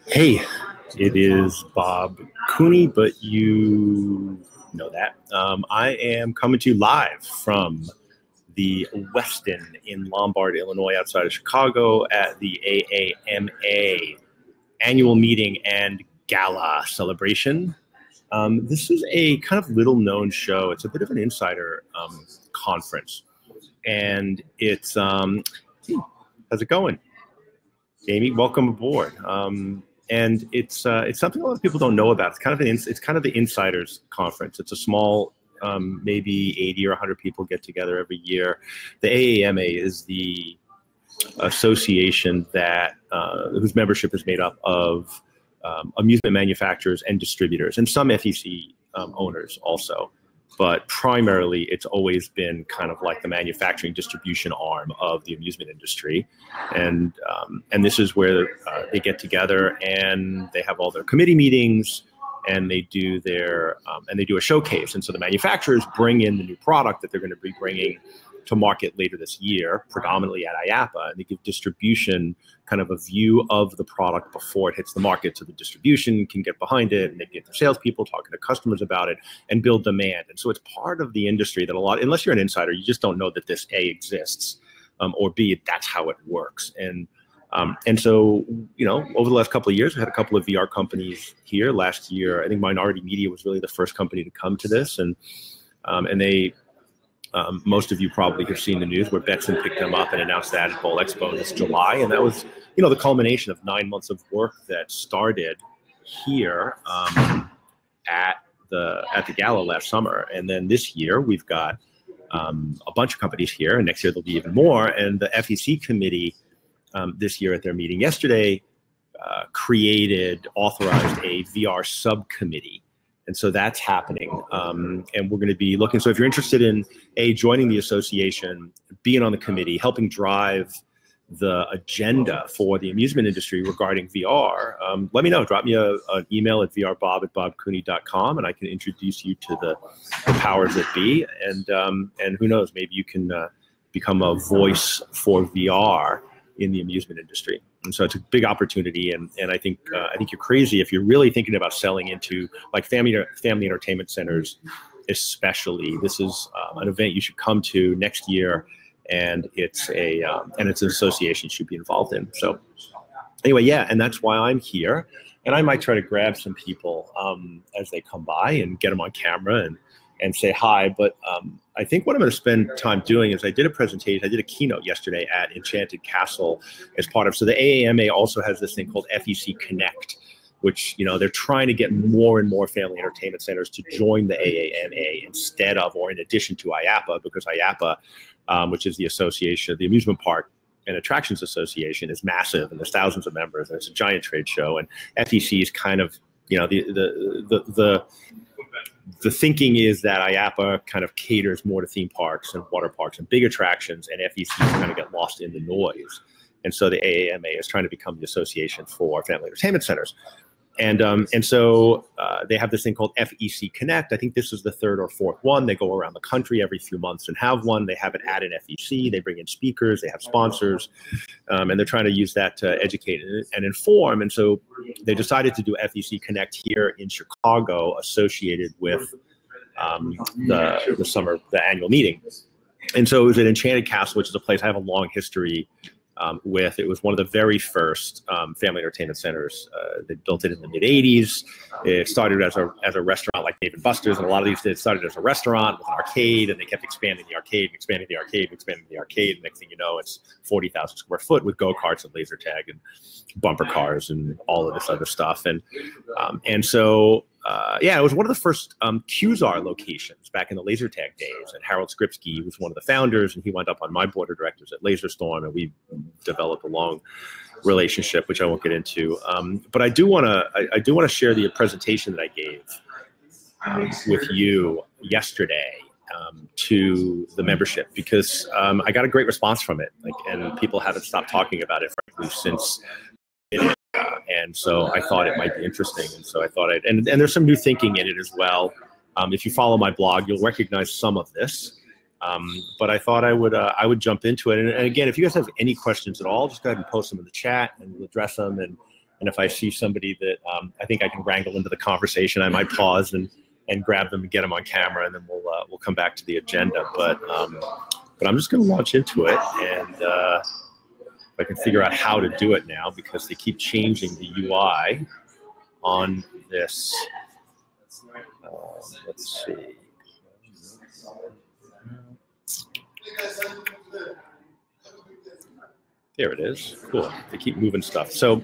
Hey, it is Bob Cooney, but you know that. I am coming to you live from the Westin in Lombard, Illinois, outside of Chicago at the AAMA annual meeting and gala celebration. This is a kind of little known show. It's a bit of an insider conference. And it's, how's it going? Amy, welcome aboard. And it's something a lot of people don't know about. It's kind of the insiders conference. It's a small, maybe 80 or 100 people get together every year. The AAMA is the association that whose membership is made up of amusement manufacturers and distributors, and some FEC owners also. But primarily, it's always been kind of like the manufacturing distribution arm of the amusement industry, and this is where they get together and they have all their committee meetings, and they do a showcase. And so the manufacturers bring in the new product that they're going to be bringing to market later this year, predominantly at IAAPA, and they give distribution kind of a view of the product before it hits the market, so the distribution can get behind it, and they get their salespeople talking to customers about it and build demand. And so it's part of the industry that unless you're an insider, you just don't know that this A exists, or B, that's how it works. And so, over the last couple of years, we had a couple of VR companies here. Last year, I think Minority Media was really the first company to come to this, and they. Most of you probably have seen the news where Betson picked them up and announced that at Bowl Expo this July. And that was, the culmination of 9 months of work that started here at the Gala last summer. And then this year, we've got a bunch of companies here, and next year there'll be even more. And the FEC committee this year at their meeting yesterday authorized a VR subcommittee. And so that's happening, and we're going to be looking. So if you're interested in joining the association, being on the committee, helping drive the agenda for the amusement industry regarding VR, let me know. Drop me an email at vrbob@bobcooney.com, and I can introduce you to the powers that be. And who knows, maybe you can become a voice for VR in the amusement industry. And so it's a big opportunity, and I think you're crazy if you're really thinking about selling into like family entertainment centers, especially. This is an event you should come to next year, and it's an association you should be involved in. So anyway, yeah, and that's why I'm here, and I might try to grab some people as they come by and get them on camera and say hi. But I think what I'm going to spend time doing is I did a keynote yesterday at Enchanted Castle as part of, so the AAMA also has this thing called FEC Connect, which, they're trying to get more and more family entertainment centers to join the AAMA instead of, or in addition to IAAPA, because IAAPA, which is the association, the Amusement Park and Attractions Association, is massive, and there's thousands of members, and it's a giant trade show. And FEC is kind of, the thinking is that IAAPA kind of caters more to theme parks and water parks and big attractions, and FEC kind of get lost in the noise. And so the AAMA is trying to become the association for family entertainment centers. And so they have this thing called FEC Connect. I think this is the third or fourth one. They go around the country every few months and have one. They have it at an FEC. They bring in speakers. They have sponsors. And they're trying to use that to educate and inform. And so they decided to do FEC Connect here in Chicago, associated with the annual meeting. And so it was at Enchanted Castle, which is a place I have a long history with. It was one of the very first family entertainment centers. They built it in the mid-'80s. It started as a restaurant like Dave & Buster's, and a lot of these did started as a restaurant with an arcade, and they kept expanding the arcade, expanding the arcade, expanding the arcade. Next thing you know, it's 40,000 square foot with go-karts and laser tag and bumper cars and all of this other stuff. And so it was one of the first QZAR locations back in the laser tag days. And Harold Skripsky was one of the founders, and he wound up on my board of directors at LaserStorm, and we developed a long relationship, which I won't get into. But I do want to share the presentation that I gave with you yesterday to the membership, because I got a great response from it, and people haven't stopped talking about it, frankly, since it. And so I thought it might be interesting. And so I thought and there's some new thinking in it as well. If you follow my blog, you'll recognize some of this. But I thought I would jump into it. And again, if you guys have any questions at all, just go ahead and post them in the chat, and we'll address them. And if I see somebody that I think I can wrangle into the conversation, I might pause and grab them and get them on camera, and then we'll come back to the agenda. But I'm just going to launch into it, and I can figure out how to do it now because they keep changing the UI on this. Let's see. There it is. Cool. They keep moving stuff. So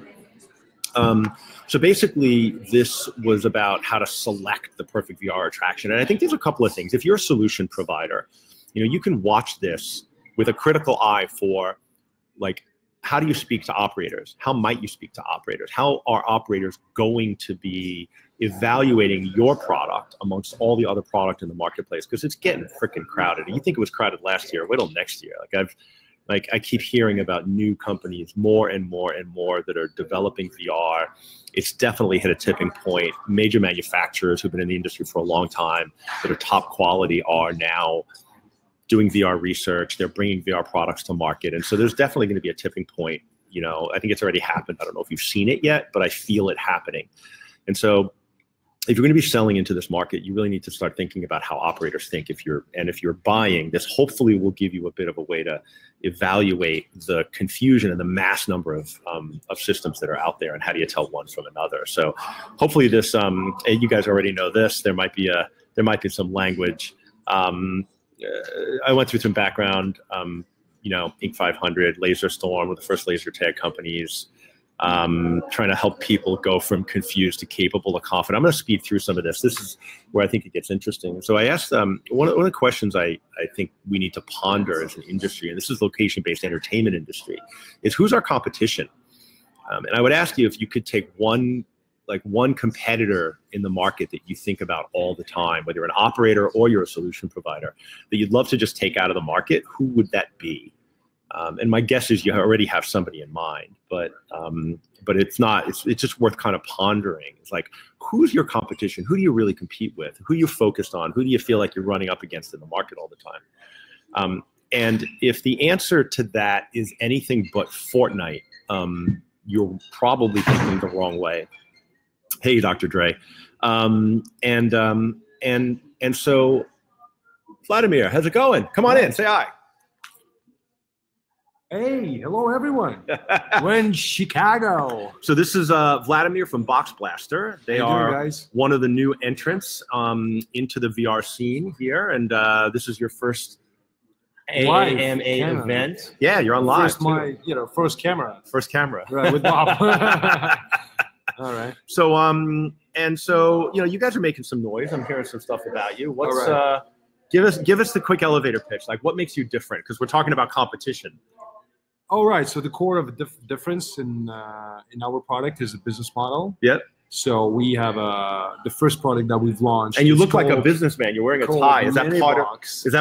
basically, this was about how to select the perfect VR attraction. And I think there's a couple of things. If you're a solution provider, you can watch this with a critical eye for, like, how do you speak to operators? How might you speak to operators? How are operators going to be evaluating your product amongst all the other product in the marketplace? Because it's getting freaking crowded. And you think it was crowded last year, wait till next year. I keep hearing about new companies more and more and more that are developing VR. It's definitely hit a tipping point. Major manufacturers who've been in the industry for a long time that are top quality are now doing VR research. They're bringing VR products to market. And so there's definitely going to be a tipping point. I think it's already happened. I don't know if you've seen it yet, but I feel it happening. And so if you're going to be selling into this market, you really need to start thinking about how operators think. If you're buying, this hopefully will give you a bit of a way to evaluate the confusion and the mass number of systems that are out there, and how do you tell one from another. So hopefully this, you guys already know this. There might be some language. I went through some background, Inc. 500, Laser Storm, with the first laser tag companies, trying to help people go from confused to capable to confident. I'm going to speed through some of this. This is where I think it gets interesting. So I asked one of the questions I think we need to ponder as an industry, and this is location-based entertainment industry, is who's our competition? And I would ask you if you could take one competitor in the market that you think about all the time, whether you're an operator or you're a solution provider, that you'd love to just take out of the market. Who would that be? And my guess is you already have somebody in mind, but it's not. It's just worth kind of pondering. It's like, who's your competition? Who do you really compete with? Who are you focused on? Who do you feel like you're running up against in the market all the time? And if the answer to that is anything but Fortnite, you're probably thinking the wrong way. Hey, Dr. Dre. And so, Vladimir, how's it going? Come on in, say hi. Hey, hello everyone. We're in Chicago. So this is Vladimir from Box Blaster. They are one of the new entrants into the VR scene here, and this is your first AAMA event. Yeah, you're on live. First camera. First camera. Right, with Bob. All right. So you guys are making some noise. I'm hearing some stuff about you. What's give us the quick elevator pitch. Like, what makes you different? Because we're talking about competition. All right. So the core of the difference in our product is the business model. Yep. So we have the first product that we've launched. And you look like a businessman. You're wearing a tie. Is that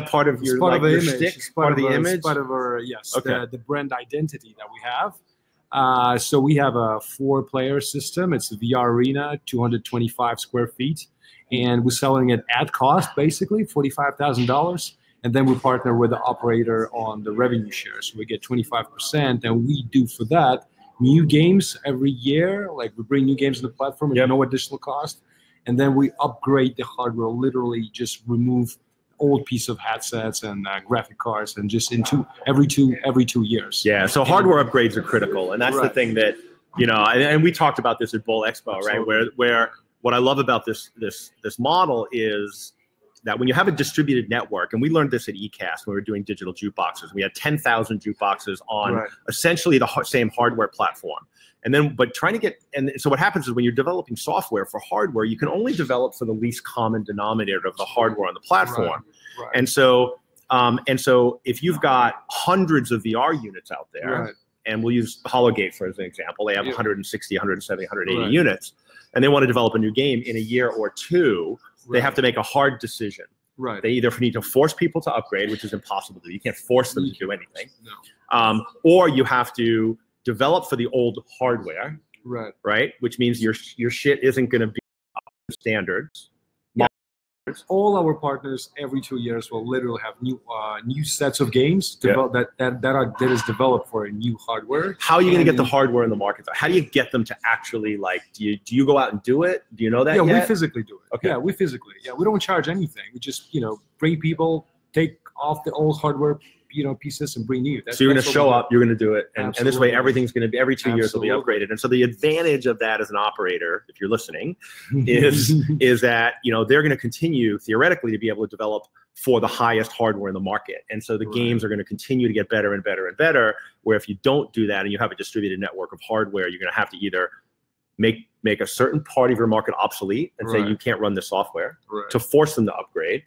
part of your shtick? It's part of the image. It's part of our the brand identity that we have. So we have a 4-player system. It's a VR arena, 225 square feet, and we're selling it at cost, basically $45,000. And then we partner with the operator on the revenue share. So we get 25%, and we do for that new games every year. Like, we bring new games to the platform at no additional cost. And then we upgrade the hardware, literally just remove old piece of headsets and graphic cards, and just every two years. Yeah, so hardware upgrades are critical. And that's the thing that, and we talked about this at Bowl Expo, right? Where what I love about this model is that when you have a distributed network, and we learned this at ECAST when we were doing digital jukeboxes, we had 10,000 jukeboxes on essentially the same hardware platform. And then, so what happens is when you're developing software for hardware, you can only develop for the least common denominator of the hardware on the platform. Right. And so if you've got hundreds of VR units out there, and we'll use Hologate for as an example, they have 160, 170, 180 units, and they want to develop a new game in a year or two, they have to make a hard decision. They either need to force people to upgrade, which is impossible to do. You can't force them to do anything. No. Or you have to develop for the old hardware, right? Which means your shit isn't going to be up to standards. markets? All our partners every 2 years will literally have new sets of games that is developed for a new hardware. How are you going to get the hardware in the market? How do you get them to actually, like, do you go out and do it? Do you know that yet? We physically do it. Okay. Yeah, we physically. Yeah, we don't charge anything. We just, bring people, take off the old hardware, pieces and bring new. So you're going to show up, you're going to do it, and this way everything's going to be, every 2 years will be upgraded. And so the advantage of that as an operator, if you're listening, is that they're going to continue theoretically to be able to develop for the highest hardware in the market. And so the games are going to continue to get better and better and better, where if you don't do that and you have a distributed network of hardware, you're going to have to either make a certain part of your market obsolete and say you can't run the software to force them to upgrade,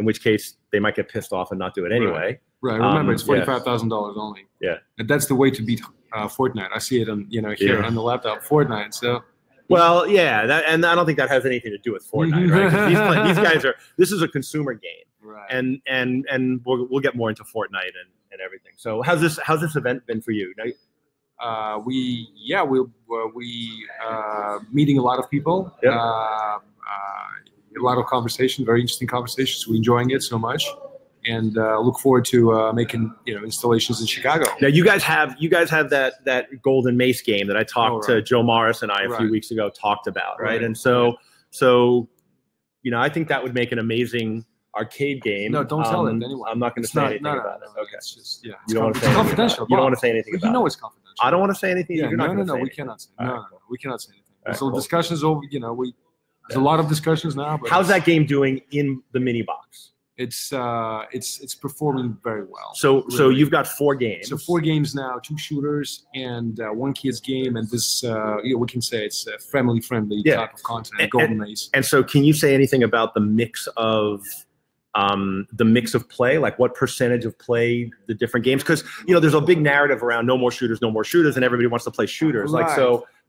in which case they might get pissed off and not do it anyway. Right. Remember, it's $45,000 only. Yeah. And that's the way to beat Fortnite. I see it on here on the laptop. Fortnite. So. Well, yeah, and I don't think that has anything to do with Fortnite, right? 'Cause these guys are. This is a consumer game, right? And we'll get more into Fortnite and everything. So how's this event been for you? We meeting a lot of people. Yep. A lot of conversation, very interesting conversations. We're enjoying it so much, and look forward to making installations in Chicago. Now you guys have that Golden Mace game that I talked to Joe Morris and I a few weeks ago talked about, right? And so I think that would make an amazing arcade game. No, don't tell it to anyone. I'm not going to say anything about it. Okay. It's just you don't want to say confidential. You don't want to say anything about it. You know it's confidential. I don't want to say anything. Yeah, You're not going to say we cannot say. No, we cannot say anything. Right, so discussions over. There's a lot of discussions now. But how's that game doing in the mini box? It's performing very well. So you've got 4 games. So 4 games now, 2 shooters and 1 kids game, and this we can say it's a family-friendly type of content. Golden Mace. And so, can you say anything about the mix of play, like what percentage of play the different games? Because there's a big narrative around no more shooters, and everybody wants to play shooters. Right. Like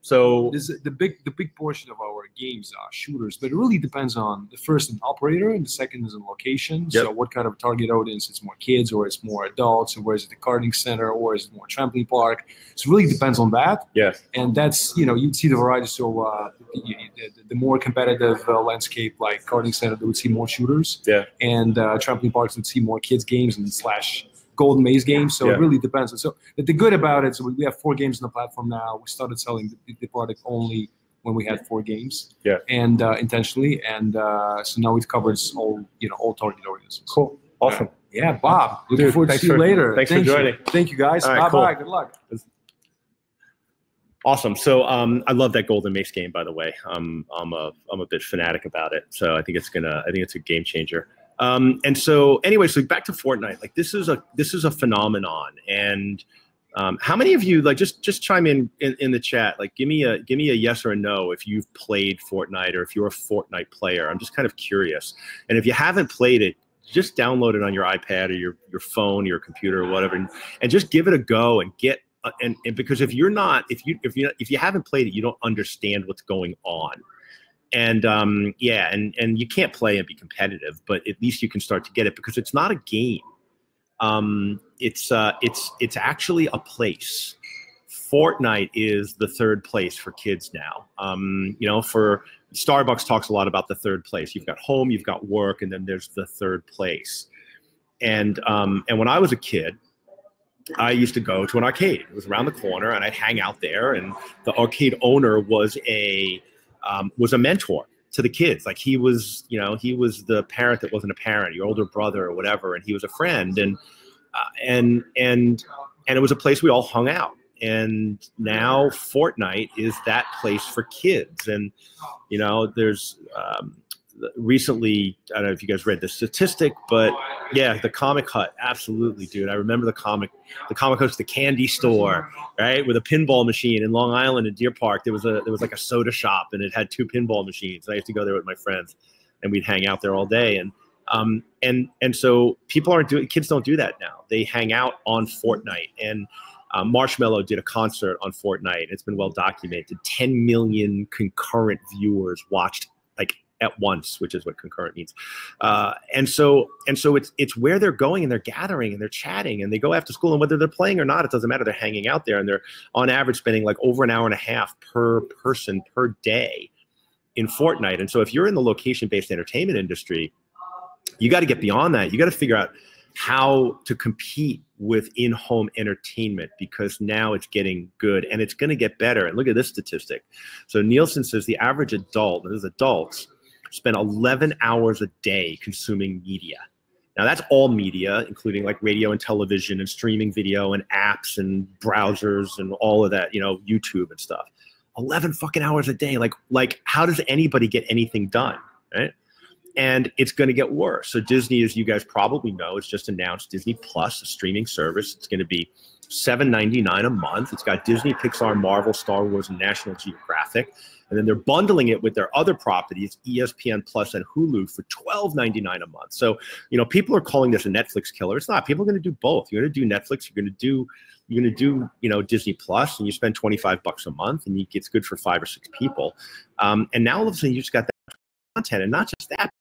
so the big portion of our games are shooters, but it really depends on the first an operator and the second is in location. Yep. So what kind of target audience? It's more kids or it's more adults, or is it the karting center or is it more trampoline park? So it really depends on that. Yeah. And that's you'd see the variety. So the more competitive landscape like karting center, they would see more shooters. Yeah. And trampoline parks would see more kids games and / Golden Maze games, so it really depends. So the good about it, so we have 4 games on the platform now. We started selling the product only when we had 4 games, and intentionally, and so now we've covered all target audiences. Cool, awesome. Yeah, Bob. Looking forward to see you later. Thanks for joining. Thank you, guys. All right, bye. Good luck. Awesome. So I love that Golden Mace game, by the way. I'm a bit fanatic about it. So I think it's a game changer. And so anyway, so back to Fortnite. Like this is a phenomenon. And how many of you, like, just chime in the chat, like give me a yes or a no if you've played Fortnite or if you're a Fortnite player. I'm just kind of curious. And if you haven't played it, just download it on your iPad or your phone, your computer, or whatever, and just give it a go and get. And because if you haven't played it, you don't understand what's going on. And and you can't play and be competitive, but at least you can start to get it because it's not a game. It's actually a place. Fortnite is the 3rd place for kids now. For Starbucks talks a lot about the 3rd place. You've got home, you've got work, and then there's the 3rd place. And when I was a kid, I used to go to an arcade. It was around the corner, and I'd hang out there. And the arcade owner was a mentor to the kids. Like he was the parent that wasn't a parent, your older brother or whatever, and he was a friend. And it was a place we all hung out. And now Fortnite is that place for kids. And there's recently, I don't know if you guys read the statistic, but yeah, the Comic Hut, absolutely, dude. I remember the Comic Hut's the candy store, right, with a pinball machine in Long Island in Deer Park. There was like a soda shop, and it had 2 pinball machines. I used to go there with my friends, and we'd hang out there all day. And so kids don't do that now. They hang out on Fortnite. And Marshmello did a concert on Fortnite. It's been well documented. 10 million concurrent viewers watched at once, which is what concurrent means. And so it's where they're going, and they're gathering and they're chatting, and they go after school, and whether they're playing or not, it doesn't matter. They're hanging out there, and they're on average spending like over an hour and a half per person per day in Fortnite. And so if you're in the location-based entertainment industry, You got to get beyond that. You got to figure out how to compete with in-home entertainment, because now it's getting good and it's going to get better. And look at this statistic. So Nielsen says the average adult, and this is adults, spend 11 hours a day consuming media. Now that's all media, including like radio and television and streaming video and apps and browsers and all of that, you know, YouTube and stuff. 11 fucking hours a day. Like how does anybody get anything done, right? And it's going to get worse. So Disney, as you guys probably know, has just announced Disney Plus, a streaming service. It's going to be $7.99 a month. It's got Disney, Pixar, Marvel, Star Wars, and National Geographic. And then they're bundling it with their other properties, ESPN Plus and Hulu, for $12.99 a month. So, you know, people are calling this a Netflix killer. It's not. People are going to do both. You're going to do Netflix. You're going to do, you know, Disney Plus, and you spend $25 a month, and it's good for 5 or 6 people. And now all of a sudden you just got that content, and not just that.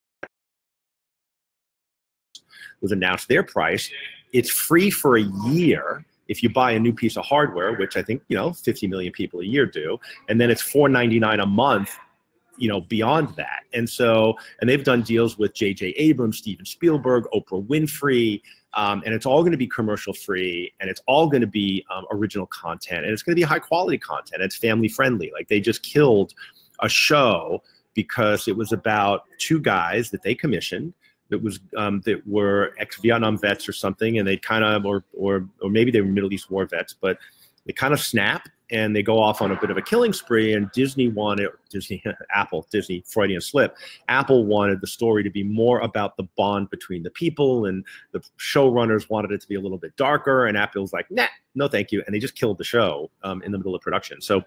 Was announced their price. It's free for a year if you buy a new piece of hardware, which I think, you know, 50 million people a year do. And then it's $4.99 a month, you know, beyond that. And so, and they've done deals with J.J. Abrams, Steven Spielberg, Oprah Winfrey, and it's all going to be commercial free, and it's all going to be original content, and it's going to be high quality content. It's family friendly. Like they just killed a show because it was about 2 guys that they commissioned that were ex-Vietnam vets or something, and they kind of, or maybe they were Middle East war vets, but they kind of snap and they go off on a bit of a killing spree. And Disney, Freudian slip, Apple wanted the story to be more about the bond between the people, and the showrunners wanted it to be a little bit darker, and Apple's like, nah, no thank you, and they just killed the show in the middle of production. So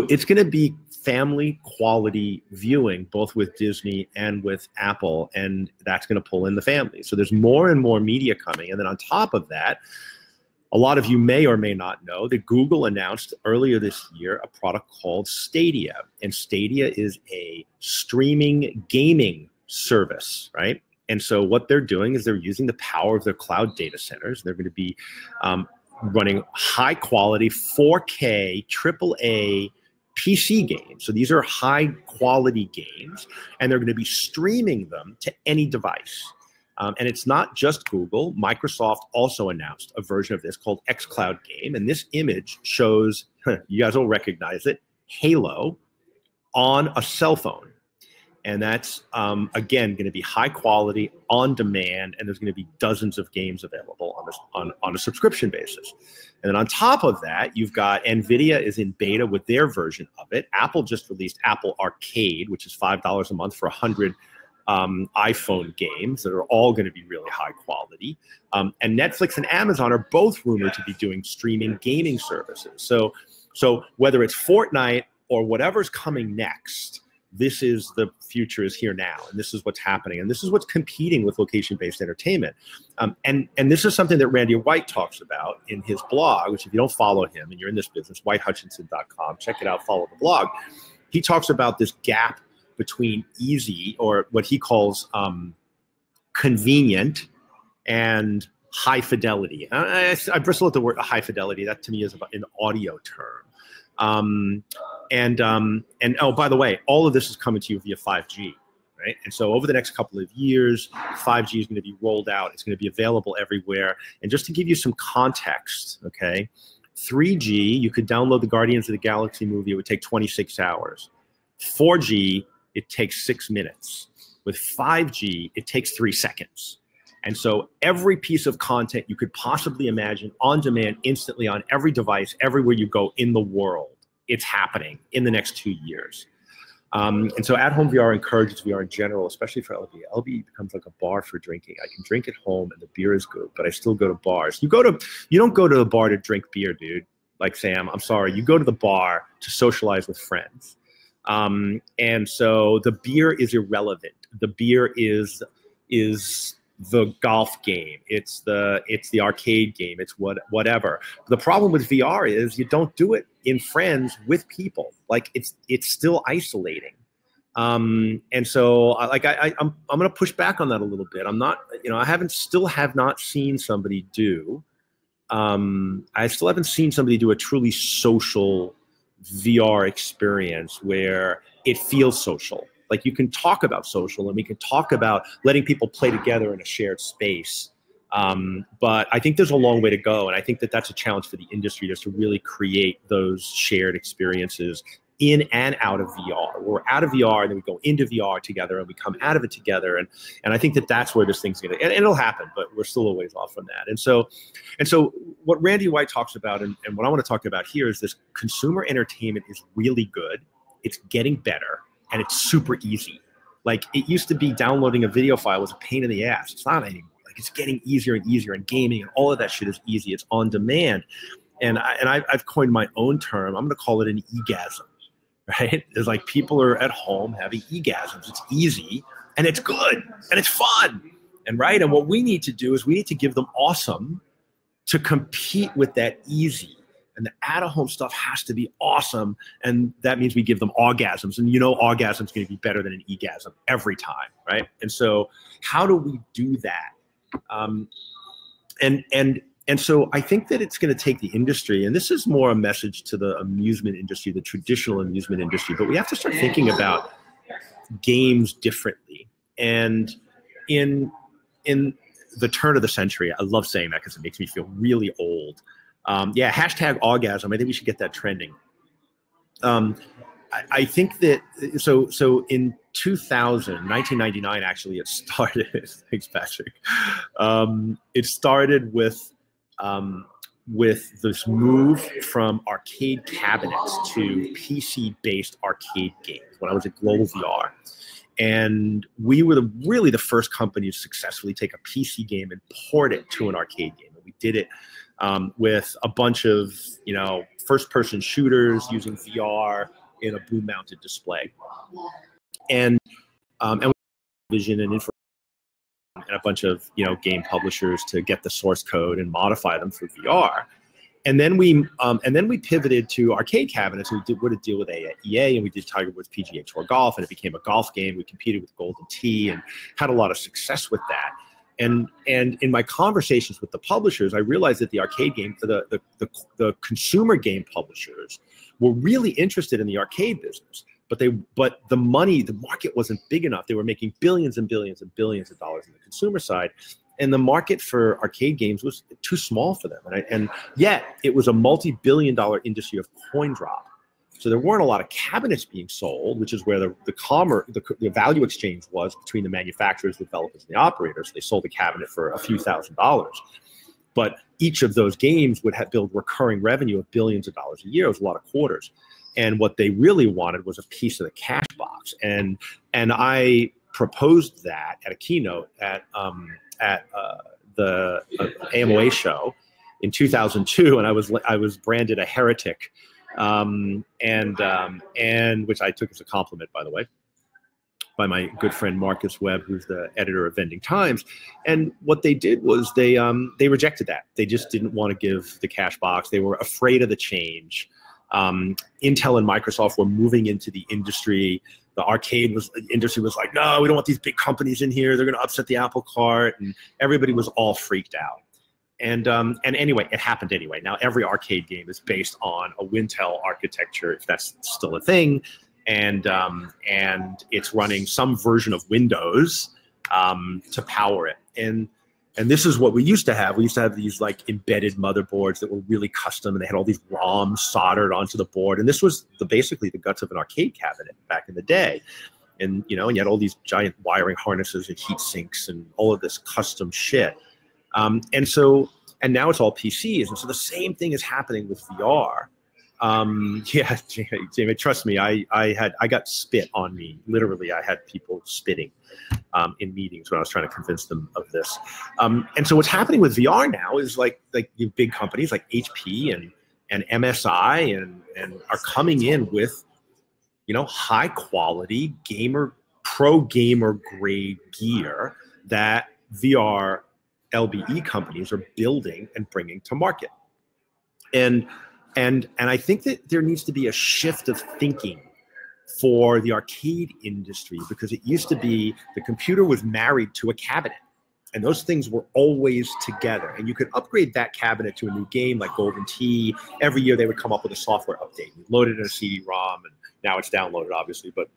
it's going to be family quality viewing, both with Disney and with Apple, and that's going to pull in the family. So there's more and more media coming. And then on top of that, a lot of you may or may not know that Google announced earlier this year a product called Stadia. And Stadia is a streaming gaming service, right? And so what they're doing is they're using the power of their cloud data centers. They're going to be running high quality 4K AAA PC games. So these are high quality games, and they're going to be streaming them to any device. And it's not just Google. Microsoft also announced a version of this called xCloud Game. And this image shows, you guys will recognize it, Halo on a cell phone. And that's, again, going to be high quality, on demand, and there's going to be dozens of games available on a subscription basis. And then on top of that, you've got NVIDIA is in beta with their version of it. Apple just released Apple Arcade, which is $5 a month for 100 iPhone games that are all going to be really high quality. And Netflix and Amazon are both rumored to be doing streaming gaming services. So whether it's Fortnite or whatever's coming next, this is the future is here now, and this is what's happening, and this is what's competing with location-based entertainment. And this is something that Randy White talks about in his blog, which if you don't follow him and you're in this business, whitehutchinson.com, check it out, follow the blog. He talks about this gap between easy, or what he calls convenient, and high fidelity. I bristle at the word high fidelity. That to me is about an audio term. And oh, by the way, all of this is coming to you via 5G, right? And so over the next couple of years, 5G is going to be rolled out. It's going to be available everywhere. And just to give you some context, okay, 3G, you could download the Guardians of the Galaxy movie. It would take 26 hours. 4G, it takes 6 minutes. With 5G, it takes 3 seconds. And so every piece of content you could possibly imagine on demand, instantly on every device, everywhere you go in the world, it's happening in the next 2 years. And so at-home VR encourages VR in general, especially for LB. LB becomes like a bar for drinking. I can drink at home and the beer is good, but I still go to bars. You don't go to the bar to drink beer, dude. Like Sam, I'm sorry. You go to the bar to socialize with friends. And so the beer is irrelevant. The beer is the golf game. It's the arcade game. It's whatever. The problem with VR is you don't do it in friends with people. Like it's still isolating. And so I'm going to push back on that a little bit. I'm not, I still have not seen somebody do. I still haven't seen somebody do a truly social VR experience where it feels social. Like, you can talk about social, and we can talk about letting people play together in a shared space. But I think there's a long way to go. And I think that that's a challenge for the industry, just to really create those shared experiences in and out of VR. We're out of VR, and then we go into VR together, and we come out of it together. And I think that that's where this thing's going to, and it'll happen, but we're still a ways off from that. And so what Randy White talks about, and what I want to talk about here, is this consumer entertainment is really good. It's getting better, and it's super easy. Like, it used to be downloading a video file was a pain in the ass. It's not anymore. Like, it's getting easier and easier, and gaming and all of that shit is easy. It's on demand. And I've coined my own term. I'm going to call it an egasm. Right? It's like people are at home having egasms. It's easy, and it's good, and it's fun. And right. And what we need to do is we need to give them awesome to compete with that easy. And the at-home stuff has to be awesome. And that means we give them orgasms. And orgasm's going to be better than an egasm every time. Right. And so how do we do that? And so I think that it's going to take the industry, and this is more a message to the amusement industry, the traditional amusement industry, but we have to start thinking about games differently. And in the turn of the century, I love saying that because it makes me feel really old. Hashtag orgasm. I think we should get that trending. I think that, so in 1999, actually, it started, thanks, Patrick. It started with this move from arcade cabinets to PC-based arcade games when I was at Global VR. And we were really the first company to successfully take a PC game and port it to an arcade game. And we did it with a bunch of, first-person shooters using VR in a boom-mounted display. And vision and information, and a bunch of game publishers to get the source code and modify them for VR. And then we pivoted to arcade cabinets. We did a deal with EA, and we did Tiger Woods PGA Tour Golf, and it became a golf game. We competed with Golden Tee and had a lot of success with that. And in my conversations with the publishers, I realized that the arcade game, the consumer game publishers, were really interested in the arcade business. But the market wasn't big enough. They were making billions and billions and billions of dollars on the consumer side, and the market for arcade games was too small for them. And yet it was a multi-billion-dollar industry of coin drop. So there weren't a lot of cabinets being sold, which is where the value exchange was between the manufacturers, the developers, and the operators. They sold a cabinet for a few $1,000s. But each of those games would build recurring revenue of billions of dollars a year. It was a lot of quarters. And what they really wanted was a piece of the cash box. And I proposed that at a keynote at the AAMA show in 2002, and I was branded a heretic, and which I took as a compliment, by the way, by my good friend Marcus Webb, who's the editor of Vending Times. And what they did was they rejected that. They just didn't want to give the cash box. They were afraid of the change. Intel and Microsoft were moving into the industry. The industry was like, no, we don't want these big companies in here. They're going to upset the apple cart. And everybody was all freaked out. And anyway, it happened anyway. Now every arcade game is based on a Wintel architecture, if that's still a thing. And it's running some version of Windows to power it. And this is what we used to have. We used to have these like embedded motherboards that were really custom, and they had all these ROMs soldered onto the board. And this was basically the guts of an arcade cabinet back in the day. And and you had all these giant wiring harnesses and heat sinks and all of this custom shit. And now it's all PCs. And so the same thing is happening with VR. Jamie, trust me, I got spit on me. Literally, I had people spitting in meetings when I was trying to convince them of this. And so what's happening with VR now is like big companies like HP and MSI and are coming in with high quality pro gamer grade gear that VR LBE companies are building and bringing to market. And I think that there needs to be a shift of thinking for the arcade industry, because it used to be the computer was married to a cabinet, and those things were always together. And you could upgrade that cabinet to a new game like Golden Tee. Every year they would come up with a software update. You load it in a CD-ROM, and now it's downloaded, obviously. But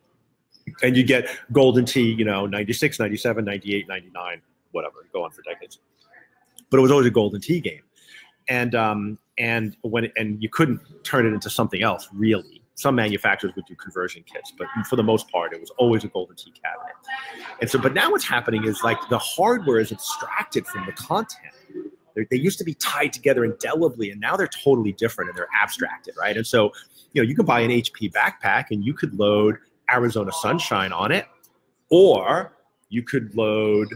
And you get golden tee, 96, 97, 98, 99, whatever, go on for decades. But it was always a golden tee game. And you couldn't turn it into something else, really. Some manufacturers would do conversion kits, but for the most part, it was always a golden tee cabinet. And so, but now what's happening is like the hardware is abstracted from the content. They used to be tied together indelibly, and now they're totally different and they're abstracted, right? And so, you can buy an HP backpack and you could load Arizona Sunshine on it, or you can run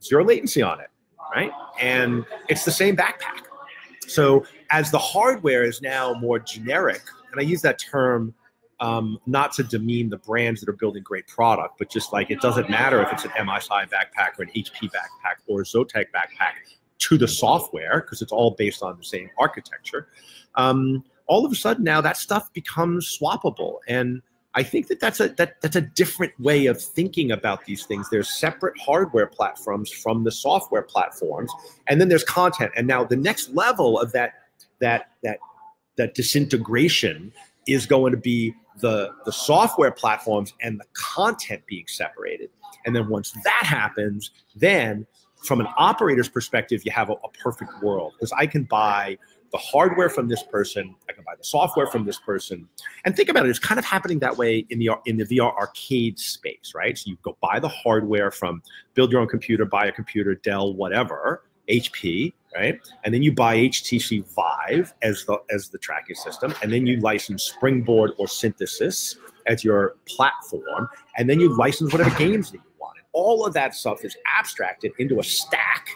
zero latency on it, right? And it's the same backpack. So as the hardware is now more generic, and I use that term not to demean the brands that are building great product, but just like it doesn't matter if it's an MSI backpack or an HP backpack or a Zotac backpack to the software, because it's all based on the same architecture. All of a sudden now that stuff becomes swappable. And I think that's a different way of thinking about these things. There's separate hardware platforms from the software platforms, and then there's content. And now the next level of that disintegration is going to be the software platforms and the content being separated. And then once that happens, then from an operator's perspective, you have a perfect world, because I can buy the hardware from this person, I can buy the software from this person. And think about it, it's kind of happening that way in the VR arcade space, right? So you go buy the hardware from build your own computer, buy a computer, Dell, whatever, HP, right? And then you buy HTC Vive as the tracking system, and then you license Springboard or Synthesis as your platform, and then you license whatever games that you want. And all of that stuff is abstracted into a stack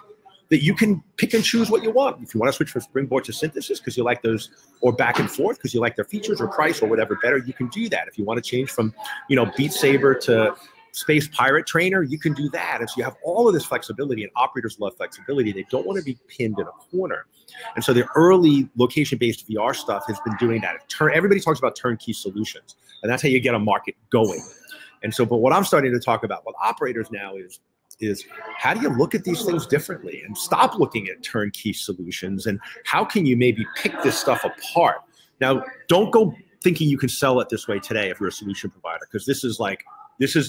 that you can pick and choose what you want. If you want to switch from Springboard to Synthesis because you like those, or back and forth because you like their features or price or whatever better, you can do that. If you want to change from, Beat Saber to Space Pirate Trainer, you can do that. And so you have all of this flexibility, and operators love flexibility. They don't want to be pinned in a corner. And so the early location-based VR stuff has been doing that. Everybody talks about turnkey solutions, and that's how you get a market going. And so, but what I'm starting to talk about with operators now is how do you look at these things differently and stop looking at turnkey solutions, and how can you maybe pick this stuff apart? Now, don't go thinking you can sell it this way today if you're a solution provider, because this is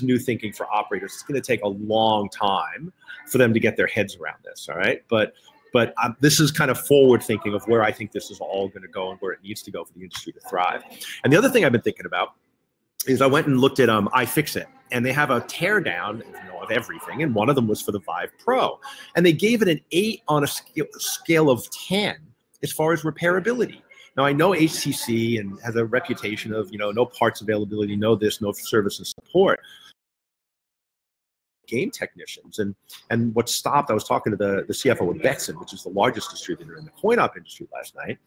new thinking for operators. It's going to take a long time for them to get their heads around this, all right? But this is kind of forward thinking of where I think this is all going to go and where it needs to go for the industry to thrive. And the other thing I've been thinking about is I went and looked at iFixit, and they have a teardown of everything, and one of them was for the Vive Pro, and they gave it an 8 on a scale of 10 as far as repairability. Now, I know HTC and has a reputation of no parts availability, no this, no service and support. Game technicians, and what stopped, I was talking to the CFO of Betson, which is the largest distributor in the coin-op industry, last night,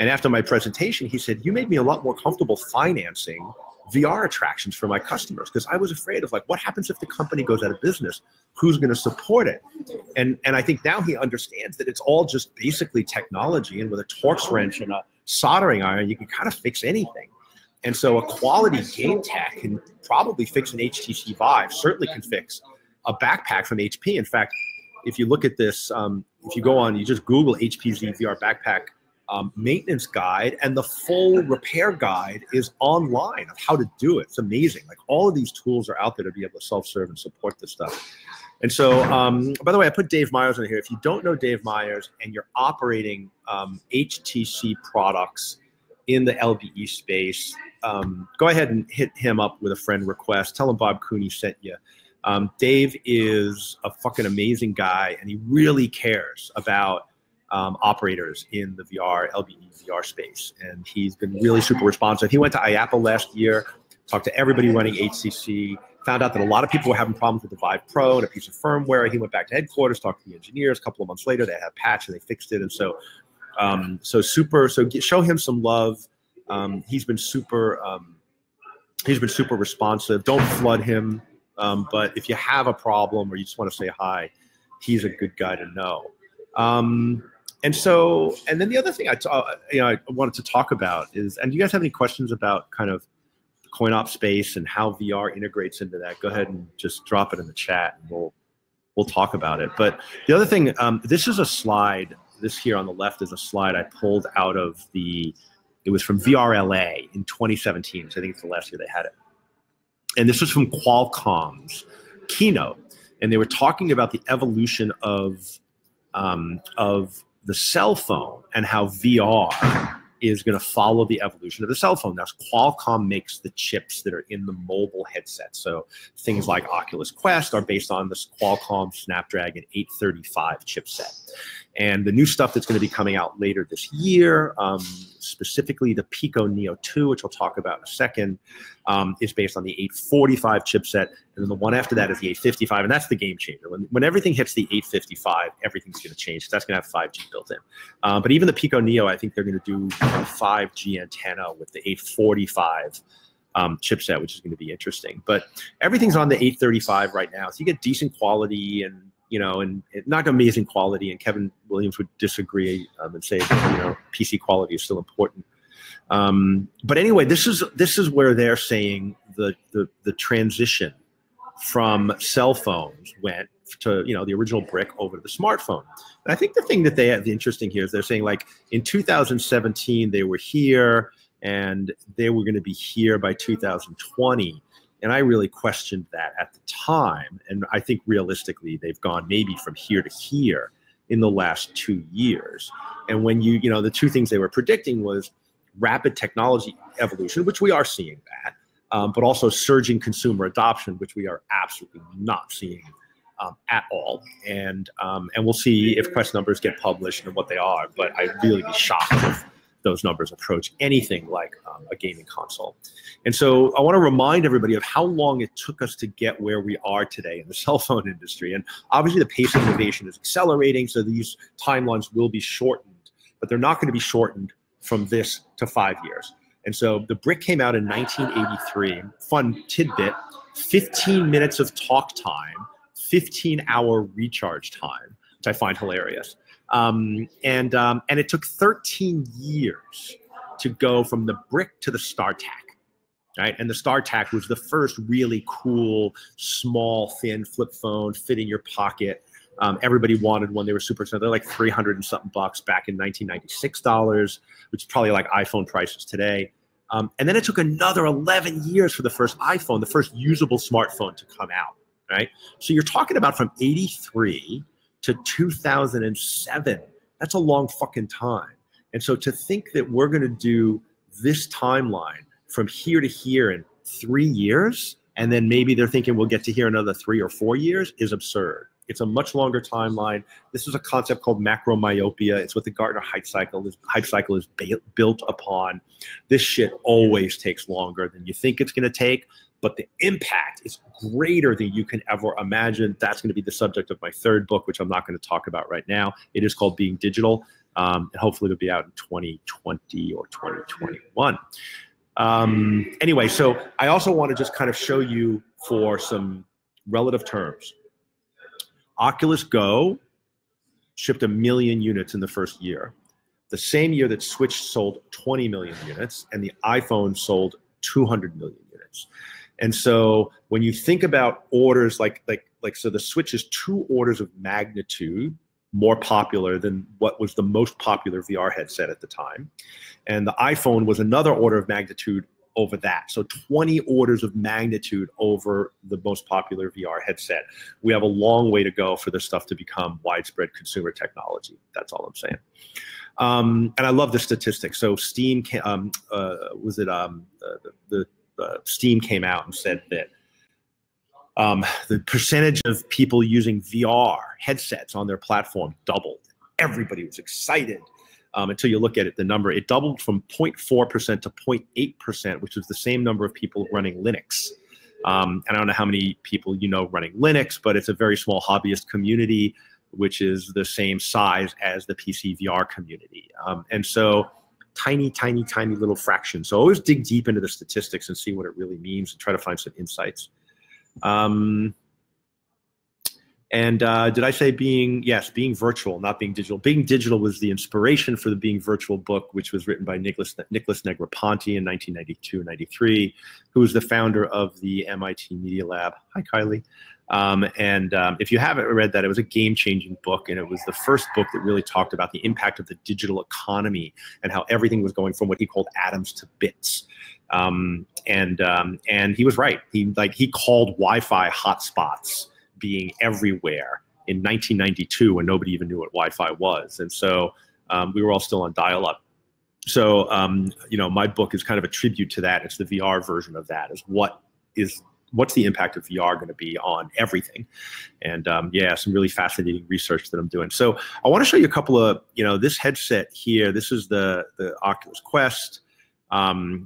and after my presentation, he said, "You made me a lot more comfortable financing VR attractions for my customers, because I was afraid of what happens if the company goes out of business? Who's going to support it?" And I think now he understands that it's all just basically technology, and with a Torx wrench and a soldering iron, you can kind of fix anything. And so a quality game tech can probably fix an HTC Vive, certainly can fix a backpack from HP. In fact, if you look at this, if you go on, you just Google HPZ VR backpack maintenance guide, and the full repair guide is online of how to do it. It's amazing. All of these tools are out there to be able to self-serve and support this stuff. And so, by the way, I put Dave Myers on here. If you don't know Dave Myers and you're operating HTC products in the LBE space, go ahead and hit him up with a friend request. Tell him Bob Cooney sent you. Dave is a fucking amazing guy, and he really cares about operators in the LBE VR space. And he's been really super responsive. He went to IAAPA last year, talked to everybody running HCC, found out that a lot of people were having problems with the Vive Pro and a piece of firmware. He went back to headquarters, talked to the engineers. A couple of months later, they had a patch and they fixed it. And so, show him some love. He's been super responsive. Don't flood him. But if you have a problem or you just want to say hi, he's a good guy to know. And then the other thing I wanted to talk about is, and do you guys have any questions about kind of the coin-op space and how VR integrates into that? Go ahead and just drop it in the chat, and we'll talk about it. But the other thing, this is a slide. This here on the left is a slide I pulled out of it was from VRLA in 2017. So I think it's the last year they had it. And this was from Qualcomm's keynote. And they were talking about the evolution of the cell phone and how VR is going to follow the evolution of the cell phone. Now, Qualcomm makes the chips that are in the mobile headset. So things like Oculus Quest are based on this Qualcomm Snapdragon 835 chipset. And the new stuff that's going to be coming out later this year, specifically the Pico Neo 2, which I'll talk about in a second, is based on the 845 chipset. And then the one after that is the 855. And that's the game changer. When everything hits the 855, everything's going to change. That's going to have 5G built in. But even the Pico Neo, I think they're going to do a 5G antenna with the 845 chipset, which is going to be interesting. But everything's on the 835 right now. So you get decent quality and, and not amazing quality. And Kevin Williams would disagree and say that, PC quality is still important. But anyway, this is where they're saying the transition from cell phones went to the original brick over to the smartphone. And I think the thing that they have interesting here is they're saying, like, in 2017 they were here and they were going to be here by 2020. And I really questioned that at the time. And I think realistically they've gone maybe from here to here in the last 2 years. And when the two things they were predicting was rapid technology evolution, which we are seeing that, but also surging consumer adoption, which we are absolutely not seeing at all. And we'll see if Quest numbers get published and what they are, but I'd really be shocked if those numbers approach anything like a gaming console. And so I want to remind everybody of how long it took us to get where we are today in the cell phone industry. And obviously the pace of innovation is accelerating, so these timelines will be shortened, but they're not going to be shortened from this to 5 years. And so the brick came out in 1983. Fun tidbit, 15 minutes of talk time, 15-hour recharge time, which I find hilarious. And it took 13 years to go from the brick to the StarTAC, right? And the StarTAC was the first really cool, small, thin flip phone, fit in your pocket. Everybody wanted one. They were super expensive. They're like 300 and something bucks back in 1996 dollars, which is probably like iPhone prices today. And then it took another 11 years for the first iPhone, the first usable smartphone, to come out, right? So you're talking about from 83 to 2007. That's a long fucking time. And so to think that we're going to do this timeline from here to here in 3 years, and then maybe they're thinking we'll get to here another 3 or 4 years, is absurd. It's a much longer timeline. This is a concept called macromyopia. It's what the Gartner hype cycle is built upon. This shit always takes longer than you think it's going to take, but the impact is greater than you can ever imagine. That's going to be the subject of my third book, which I'm not going to talk about right now. It is called Being Digital, and hopefully it'll be out in 2020 or 2021. Anyway, so I also want to just kind of show you for some relative terms. Oculus Go shipped 1 million units in the first year. The same year that Switch sold 20 million units, and the iPhone sold 200 million units. And so when you think about orders so the Switch is 2 orders of magnitude more popular than what was the most popular VR headset at the time. And the iPhone was another order of magnitude over that. So 20 orders of magnitude over the most popular VR headset. We have a long way to go for this stuff to become widespread consumer technology. That's all I'm saying. And I love the statistics. So Steam, Steam came out and said that the percentage of people using VR headsets on their platform doubled. Everybody was excited. Until you look at it, the number, it doubled from 0.4% to 0.8%, which was the same number of people running Linux. And I don't know how many people running Linux, but it's a very small hobbyist community, which is the same size as the PC VR community. And so tiny, tiny, tiny little fraction. So always dig deep into the statistics and see what it really means and try to find some insights. And did I say being virtual, not being digital? Being digital was the inspiration for the Being Virtual book, which was written by Nicholas Negroponte in 1992-93, who was the founder of the MIT Media Lab. Hi, Kylie. If you haven't read that, it was a game-changing book, and it was the first book that really talked about the impact of the digital economy and how everything was going from what he called atoms to bits. And he was right. He called Wi-Fi hotspots being everywhere in 1992 when nobody even knew what Wi-Fi was, and so we were all still on dial-up. So my book is kind of a tribute to that. It's the VR version of that. What's the impact of VR going to be on everything? And some really fascinating research that I'm doing. So I want to show you a couple of, this headset here. This is the Oculus Quest.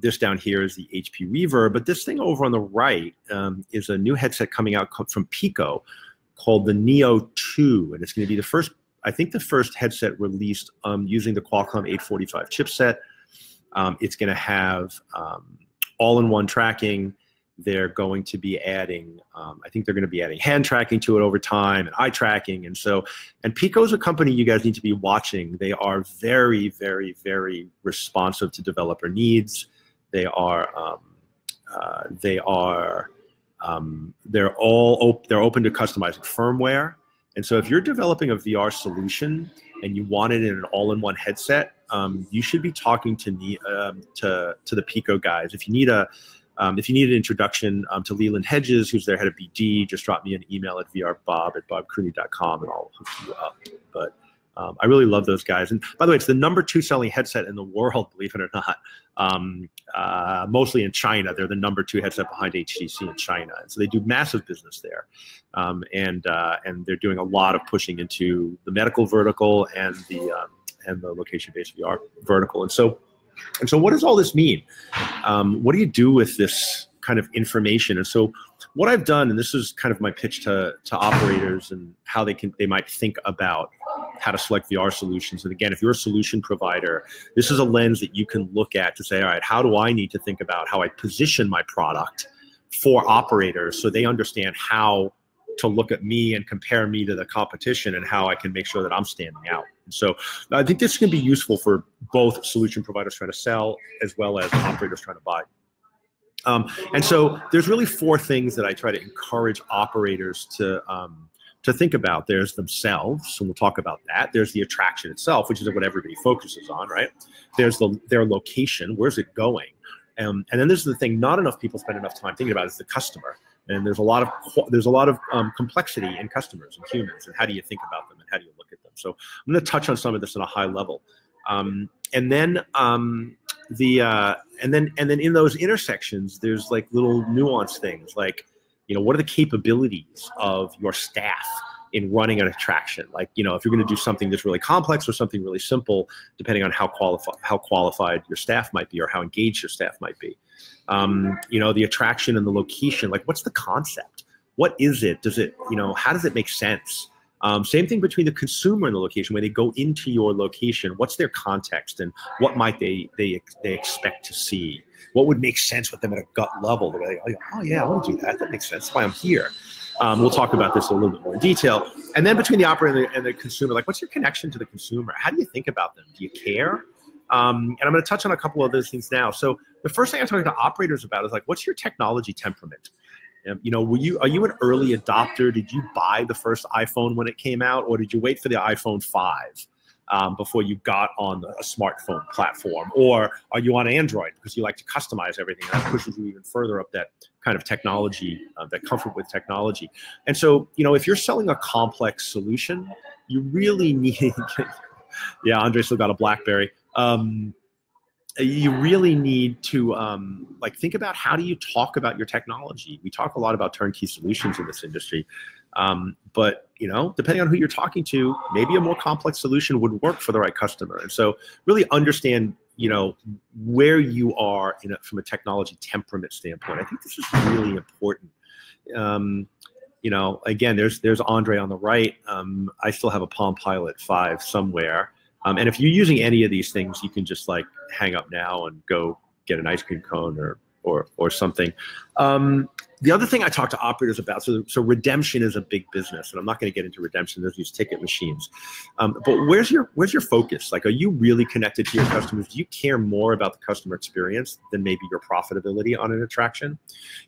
This down here is the HP Reverb. But this thing over on the right is a new headset coming out from Pico called the Neo 2. And it's going to be the first headset released using the Qualcomm 845 chipset. It's going to have all-in-one tracking. They're going to be adding, I think they're going to be adding hand tracking to it over time and eye tracking. And Pico is a company you guys need to be watching. They are very, very, very responsive to developer needs. They're open to customizing firmware. And so if you're developing a VR solution and you want it in an all-in-one headset, you should be talking to the Pico guys. If you need an introduction to Leland Hedges, who's their head of BD, just drop me an email at vrbob@bobcooney.com and I'll hook you up. But I really love those guys. And by the way, it's the #2 selling headset in the world, believe it or not. Mostly in China. They're the #2 headset behind HTC in China. And so they do massive business there. And they're doing a lot of pushing into the medical vertical and the location-based VR vertical. And so what does all this mean? What do you do with this kind of information? And so what I've done, and this is kind of my pitch to operators and how they might think about how to select VR solutions. And again, if you're a solution provider, this is a lens that you can look at to say, all right, how do I need to think about how I position my product for operators so they understand how to look at me and compare me to the competition and how I can make sure that I'm standing out. And so I think this can be useful for both solution providers trying to sell as well as operators trying to buy. And so there's really 4 things that I try to encourage operators to think about. There's themselves, and we'll talk about that. There's the attraction itself, which is what everybody focuses on, right? There's their location, where's it going? And then there's the thing not enough people spend enough time thinking about is the customer. And there's a lot of complexity in customers and humans, and how do you think about them and how do you look at them? So I'm going to touch on some of this on a high level, and then in those intersections, there's like little nuanced things like, what are the capabilities of your staff in running an attraction? Like, if you're going to do something that's really complex or something really simple, depending on how qualified your staff might be or how engaged your staff might be. The attraction and the location, like what's the concept? What is it? Does it, how does it make sense? Same thing between the consumer and the location. When they go into your location, what's their context and what might they expect to see? What would make sense with them at a gut level? They're like, oh yeah, I want to do that. That makes sense. That's why I'm here. We'll talk about this a little bit more in detail. And then between the operator and the consumer, like what's your connection to the consumer? How do you think about them? Do you care? And I'm going to touch on a couple of those things now. So the first thing I'm talking to operators about is like, what's your technology temperament? Are you an early adopter? Did you buy the first iPhone when it came out, or did you wait for the iPhone 5 before you got on a smartphone platform? Or are you on Android because you like to customize everything? And that pushes you even further up that kind of technology, that comfort with technology. And so, if you're selling a complex solution, you really need, yeah, Andre still got a BlackBerry. You really need to think about how do you talk about your technology. We talk a lot about turnkey solutions in this industry, but depending on who you're talking to, maybe a more complex solution would work for the right customer. And so really understand where you are from a technology temperament standpoint. I think this is really important. Again, there's Andre on the right. I still have a Palm Pilot 5 somewhere. And if you're using any of these things, you can just hang up now and go get an ice cream cone or something. The other thing I talk to operators about, so redemption is a big business, and I'm not going to get into redemption. There's these ticket machines, but where's your focus? Like, are you really connected to your customers? Do you care more about the customer experience than maybe your profitability on an attraction?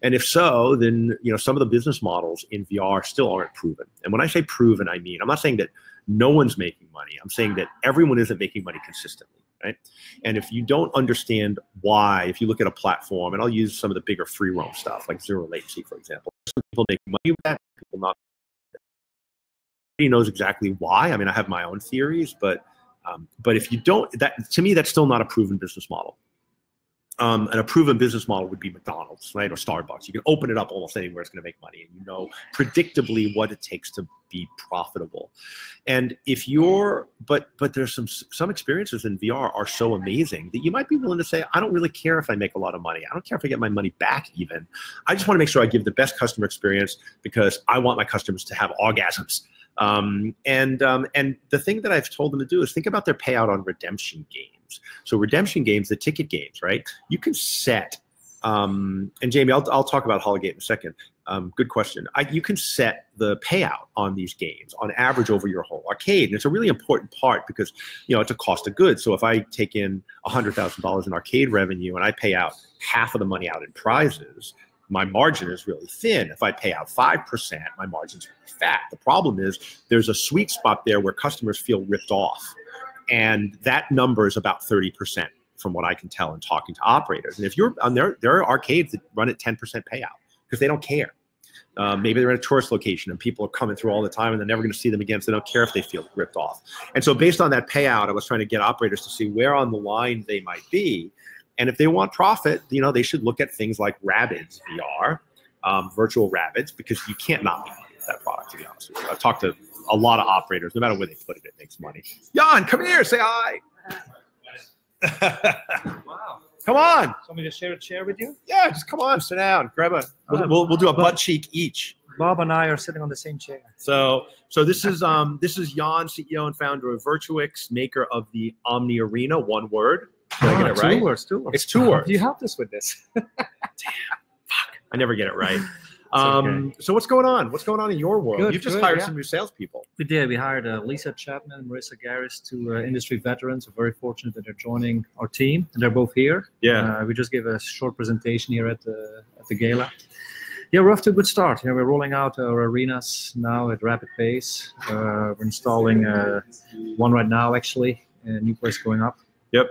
And if so, then some of the business models in VR still aren't proven. And when I say proven, I mean I'm not saying that no one's making money. I'm saying that everyone isn't making money consistently. Right? And if you don't understand why, if you look at a platform, and I'll use some of the bigger free roam stuff, like zero latency, for example, some people make money with that, people not. Nobody knows exactly why. I mean, I have my own theories, but if you don't, to me, that's still not a proven business model. And a proven business model would be McDonald's, right, or Starbucks. You can open it up almost anywhere it's going to make money, and predictably what it takes to be profitable. And if you're, but there's some experiences in VR are so amazing that you might be willing to say, I don't really care if I make a lot of money. I don't care if I get my money back even. I just want to make sure I give the best customer experience because I want my customers to have orgasms. And the thing that I've told them to do is think about their payout on redemption games. So redemption games, the ticket games, right? You can set, and Jamie, I'll talk about Hologate in a second. Good question. You can set the payout on these games on average over your whole arcade. And it's a really important part because, it's a cost of goods. So if I take in $100,000 in arcade revenue and I pay out half of the money out in prizes, my margin is really thin. If I pay out 5%, my margin's really fat. The problem is there's a sweet spot there where customers feel ripped off. And that number is about 30% from what I can tell in talking to operators. And if you're on there are arcades that run at 10% payout because they don't care. Maybe they're in a tourist location and people are coming through all the time and they're never going to see them again, so they don't care if they feel ripped off. And so based on that payout, I was trying to get operators to see where on the line they might be. And if they want profit, they should look at things like Rabbids VR, virtual Rabbids, because you can't not make money with that product, to be honest with you. I've talked to a lot of operators, no matter where they put it, it makes money. Jan, come here, say hi. Wow. Come on. Want me to share a chair with you? Yeah, just come on, sit down, grab a, we'll do a butt cheek each. Bob and I are sitting on the same chair. So this is Jan, CEO and founder of Virtuix, maker of the Omni Arena, one word. Did I get it right? 2 words, 2 words. It's 2 words. You helped us with this. Damn, fuck. I never get it right. Okay. So what's going on? What's going on in your world? Good, You've just good, hired yeah. some new salespeople. We did. We hired Lisa Chapman and Marissa Garris, 2 industry veterans. We're very fortunate that they're joining our team, and they're both here. Yeah. We just gave a short presentation here at the Gala. Yeah, we're off to a good start. We're rolling out our arenas now at rapid pace. We're installing one right now, actually, a new place going up. Yep.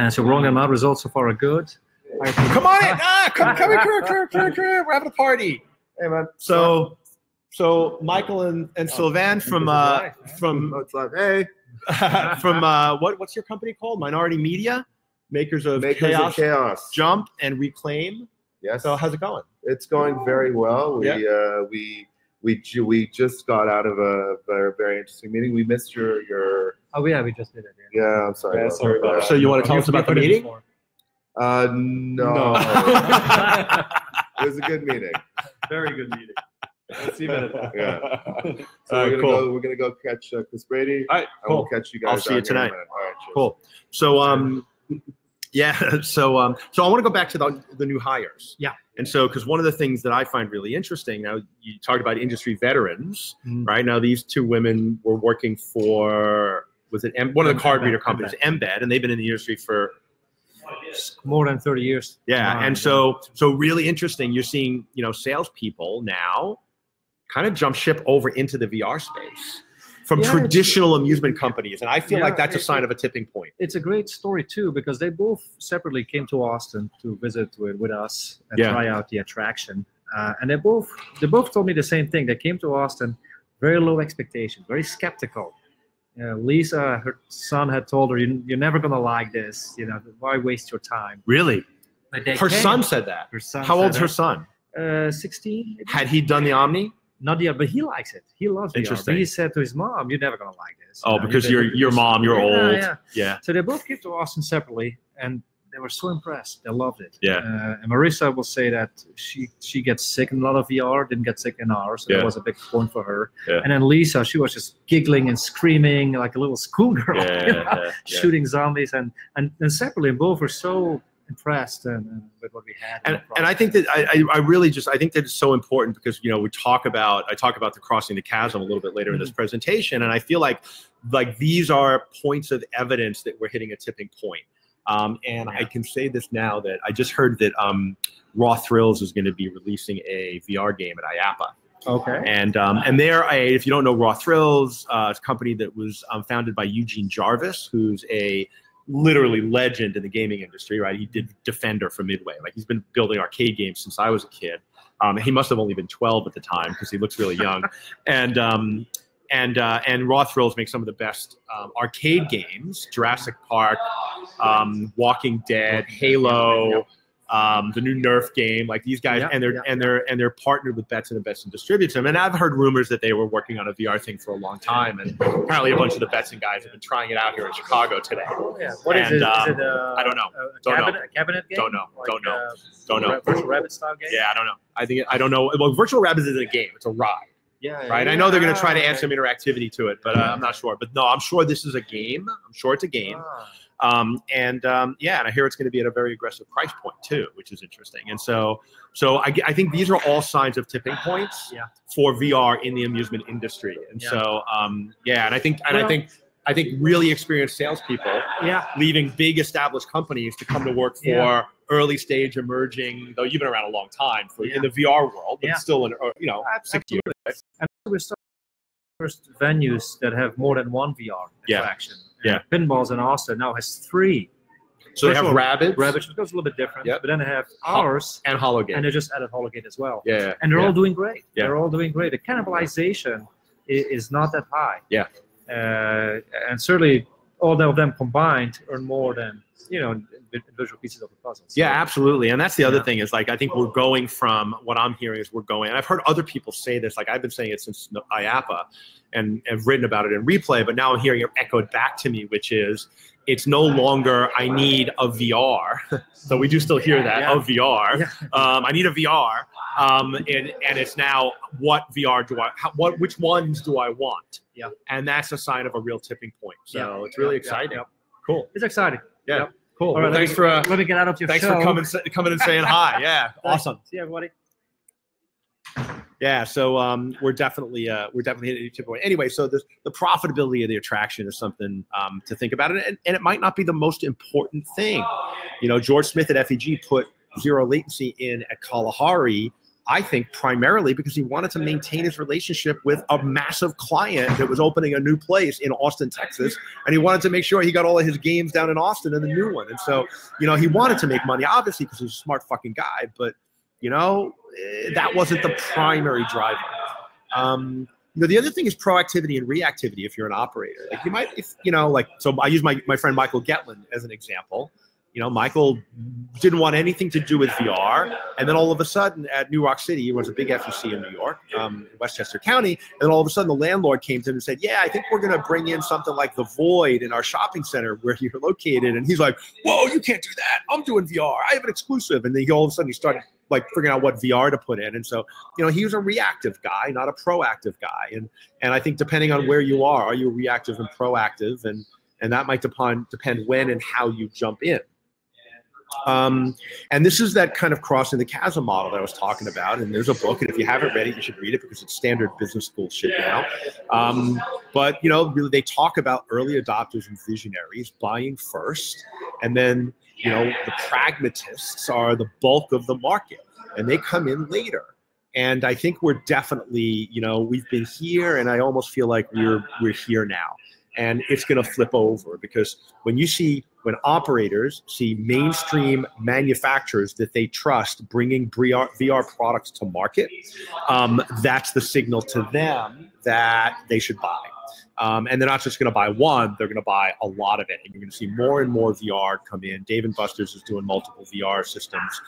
So rolling them out. Results so far are good. Come on in. Come here. We're having a party. Hey man. So Michael and Sylvain from What's up? Hey. from what's your company called? Minority Media, makers of Chaos, Jump, and Reclaim. Yes. So how's it going? It's going very well. We just got out of a very, very interesting meeting. We missed your. Oh yeah, we just did it. Yeah, I'm sorry. Yeah, sorry about that. So you want to tell us about the meeting? No. It was a good meeting. Very good meeting. Let's see that. Yeah. So we're gonna go catch Chris Brady. All right, cool. We'll catch you guys. I'll see you tonight. All right, cheers. Cool. So yeah. So I want to go back to the new hires. Yeah. And so, because one of the things that I find really interesting, now you talked about industry veterans, right? Now these 2 women were working for, was it one of the card reader companies, Embed, and they've been in the industry for more than 30 years. Yeah, and so really interesting. You're seeing, salespeople now kind of jump ship over into the VR space from traditional amusement companies, and I feel like that's a sign of a tipping point. It's a great story too, because they both separately came to Austin to visit with us and try out the attraction, and they both told me the same thing. They came to Austin, very low expectations, very skeptical. Lisa, her son had told her, "You're never gonna like this. Why waste your time?" Really? Her son said that. Her son. How old's her son? 16. Had he done the Omni? Not yet, but he likes it. He loves it. Interesting. He said to his mom, "You're never gonna like this." Oh, because your mom, you're old. Yeah. So they both came to Austin separately, and they were so impressed. They loved it. Yeah. And Marissa will say that she gets sick in a lot of VR, didn't get sick in ours, so that was a big point for her. Yeah. And then Lisa, she was just giggling and screaming like a little schoolgirl, shooting zombies, and separately, both were so impressed with what we had. And I think that I really just, I think that it's so important because, you know, I talk about the crossing the chasm a little bit later in this presentation. And I feel like these are points of evidence that we're hitting a tipping point. And I can say this now that I just heard that Raw Thrills is going to be releasing a VR game at IAAPA. Okay. And they're if you don't know Raw Thrills, it's a company that was founded by Eugene Jarvis, who's a literally legend in the gaming industry, right? He did Defender for Midway. Like, he's been building arcade games since I was a kid. He must have only been 12 at the time because he looks really young. And Raw Thrills makes some of the best arcade games: Jurassic Park, Walking Dead, Halo, the new Nerf game. Like, these guys, and they're partnered with Betts and distributes them. And I've heard rumors that they were working on a VR thing for a long time, and apparently a bunch of the Betts guys have been trying it out here in Chicago today. Yeah. What is it? Is it I don't know. A cabinet game? Don't know. Like, Don't know. Virtual Rabbit style game? Yeah, I don't know. I don't know. Well, Virtual Rabbit isn't a game; it's a ride. Yeah. Right. I know they're going to try to add some interactivity to it, but I'm not sure. But no, I'm sure this is a game. I'm sure it's a game. And I hear it's going to be at a very aggressive price point too, which is interesting. And so I think these are all signs of tipping points for VR in the amusement industry. And so and I think really experienced salespeople leaving big established companies to come to work for early stage emerging, though you've been around a long time in the VR world, but still in 6 years. And we're starting first venues that have more than one VR attraction. Pinballs in Austin now has 3. So they have Rabbids, which goes a little bit different. But then they have ours and Hologate, and they just added Hologate as well. And they're all doing great. They're all doing great. The cannibalization is not that high. And certainly all of them combined earn more than individual pieces of the puzzle. So, absolutely. And that's the other thing is, like, I think we're going from what I'm hearing is and I've heard other people say this, like I've been saying it since IAAPA and have written about it in Replay, but now I'm hearing it echoed back to me, which is it's no longer I need a VR. So we do still hear that of VR. I need a VR. And it's now what VR do which ones do I want? And that's a sign of a real tipping point. So it's really exciting. Cool. It's exciting. Cool. All right, thanks for let me get out of your thanks show. for coming and saying hi. Awesome. See you, everybody. So we're definitely hitting a tipping point. Anyway, so the profitability of the attraction is something to think about, and it might not be the most important thing. George Smith at FEG put zero latency in at Kalahari, I think primarily because he wanted to maintain his relationship with a massive client that was opening a new place in Austin, Texas. And he wanted to make sure he got all of his games down in Austin and the new one. And so, he wanted to make money, obviously, because he's a smart fucking guy. But, that wasn't the primary driver. The other thing is proactivity and reactivity if you're an operator. Like, you might, so I use my friend Michael Getlin as an example. Michael didn't want anything to do with VR, and then all of a sudden at New Rock City, he runs a big FEC in New York, Westchester County, and then all of a sudden the landlord came to him and said, I think we're going to bring in something like the Void in our shopping center where you're located. And he's like, whoa, you can't do that. I'm doing VR. I have an exclusive. And then all of a sudden he started figuring out what VR to put in. And so, he was a reactive guy, not a proactive guy. And I think depending on where you are you reactive and proactive? And that might depend when and how you jump in. And this is that kind of crossing the chasm model that I was talking about. And there's a book, and if you haven't read it, you should read it because it's standard business school shit now. But really they talk about early adopters and visionaries buying first, and then the pragmatists are the bulk of the market, and they come in later. And I think we're definitely, we've been here, and I almost feel like we're here now. And it's going to flip over because when operators see mainstream manufacturers that they trust bringing VR products to market, that's the signal to them that they should buy. And they're not just going to buy one, they're going to buy a lot of it. And you're going to see more and more VR come in. Dave & Buster's is doing multiple VR systems.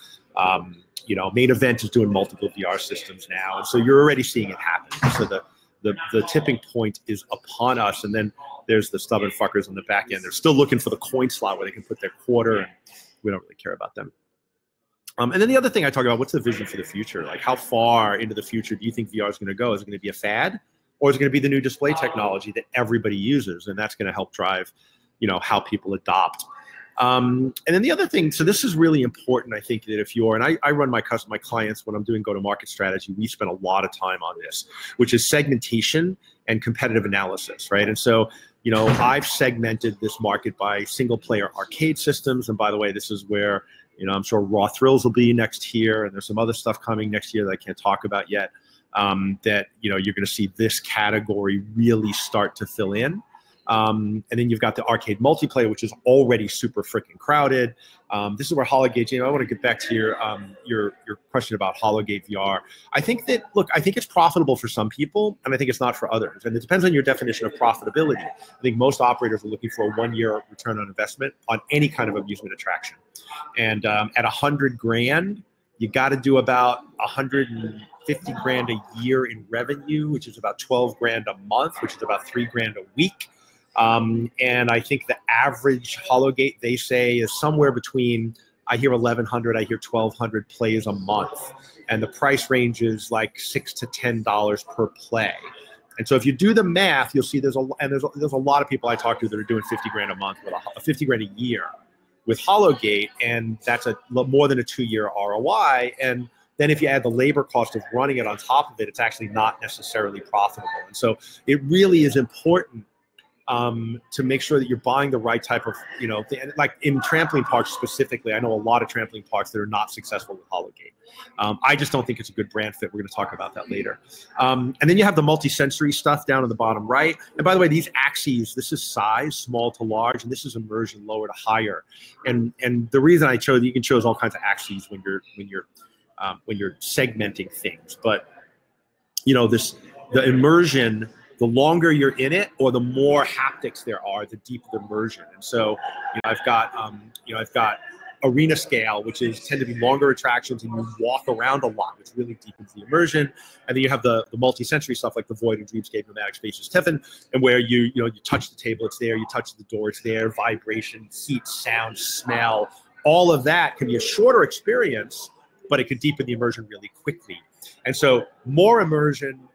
Main Event is doing multiple VR systems now. And so you're already seeing it happen. So the tipping point is upon us. And then there's the stubborn fuckers on the back end. They're still looking for the coin slot where they can put their quarter, and we don't really care about them. And then the other thing I talk about, what's the vision for the future? Like, how far into the future do you think VR is going to go? Is it going to be a fad, or is it going to be the new display technology that everybody uses? And that's going to help drive, how people adopt. And then the other thing, so this is really important, I think, that if you're, and I run my clients when I'm doing go-to-market strategy, we spend a lot of time on this, which is segmentation and competitive analysis, right? And so, you know, I've segmented this market by single-player arcade systems. And by the way, this is where, you know, I'm sure Raw Thrills will be next year, and there's some other stuff coming next year that I can't talk about yet, that, you know, you're going to see this category really start to fill in. And then you've got the arcade multiplayer, which is already super freaking crowded. This is where HoloGate, you know, I want to get back to your question about HoloGate VR. I think that, look, I think it's profitable for some people, and I think it's not for others. And it depends on your definition of profitability. I think most operators are looking for a 1-year return on investment on any kind of amusement attraction. And at $100,000, you got to do about 150 grand a year in revenue, which is about 12 grand a month, which is about 3 grand a week. And I think the average HoloGate, they say, is somewhere between, I hear 1,100, I hear 1,200 plays a month. And the price range is like $6 to $10 per play. And so if you do the math, you'll see there's a lot of people I talk to that are doing 50 grand a month, with 50 grand a year with HoloGate, and that's more than a 2-year ROI. And then if you add the labor cost of running it on top of it, it's actually not necessarily profitable. And so it really is important to make sure that you're buying the right type of, you know, like in trampoline parks specifically, I know a lot of trampoline parks that are not successful with HoloGate. I just don't think it's a good brand fit. We're going to talk about that later. And then you have the multi-sensory stuff down in the bottom right. And by the way, these axes, this is size, small to large, and this is immersion, lower to higher. And the reason I chose, you can choose all kinds of axes when you're segmenting things. But you know, the immersion, the longer you're in it, or the more haptics there are, the deeper the immersion. And so, you know, I've got arena scale, which tend to be longer attractions, and you walk around a lot, which really deepens the immersion. And then you have the multi-sensory stuff like the Void and Dreamscape, Nomadic Spaces, Tiffin, and where you touch the table, it's there, you touch the door, it's there, vibration, heat, sound, smell, all of that can be a shorter experience, but it could deepen the immersion really quickly. And so more immersion,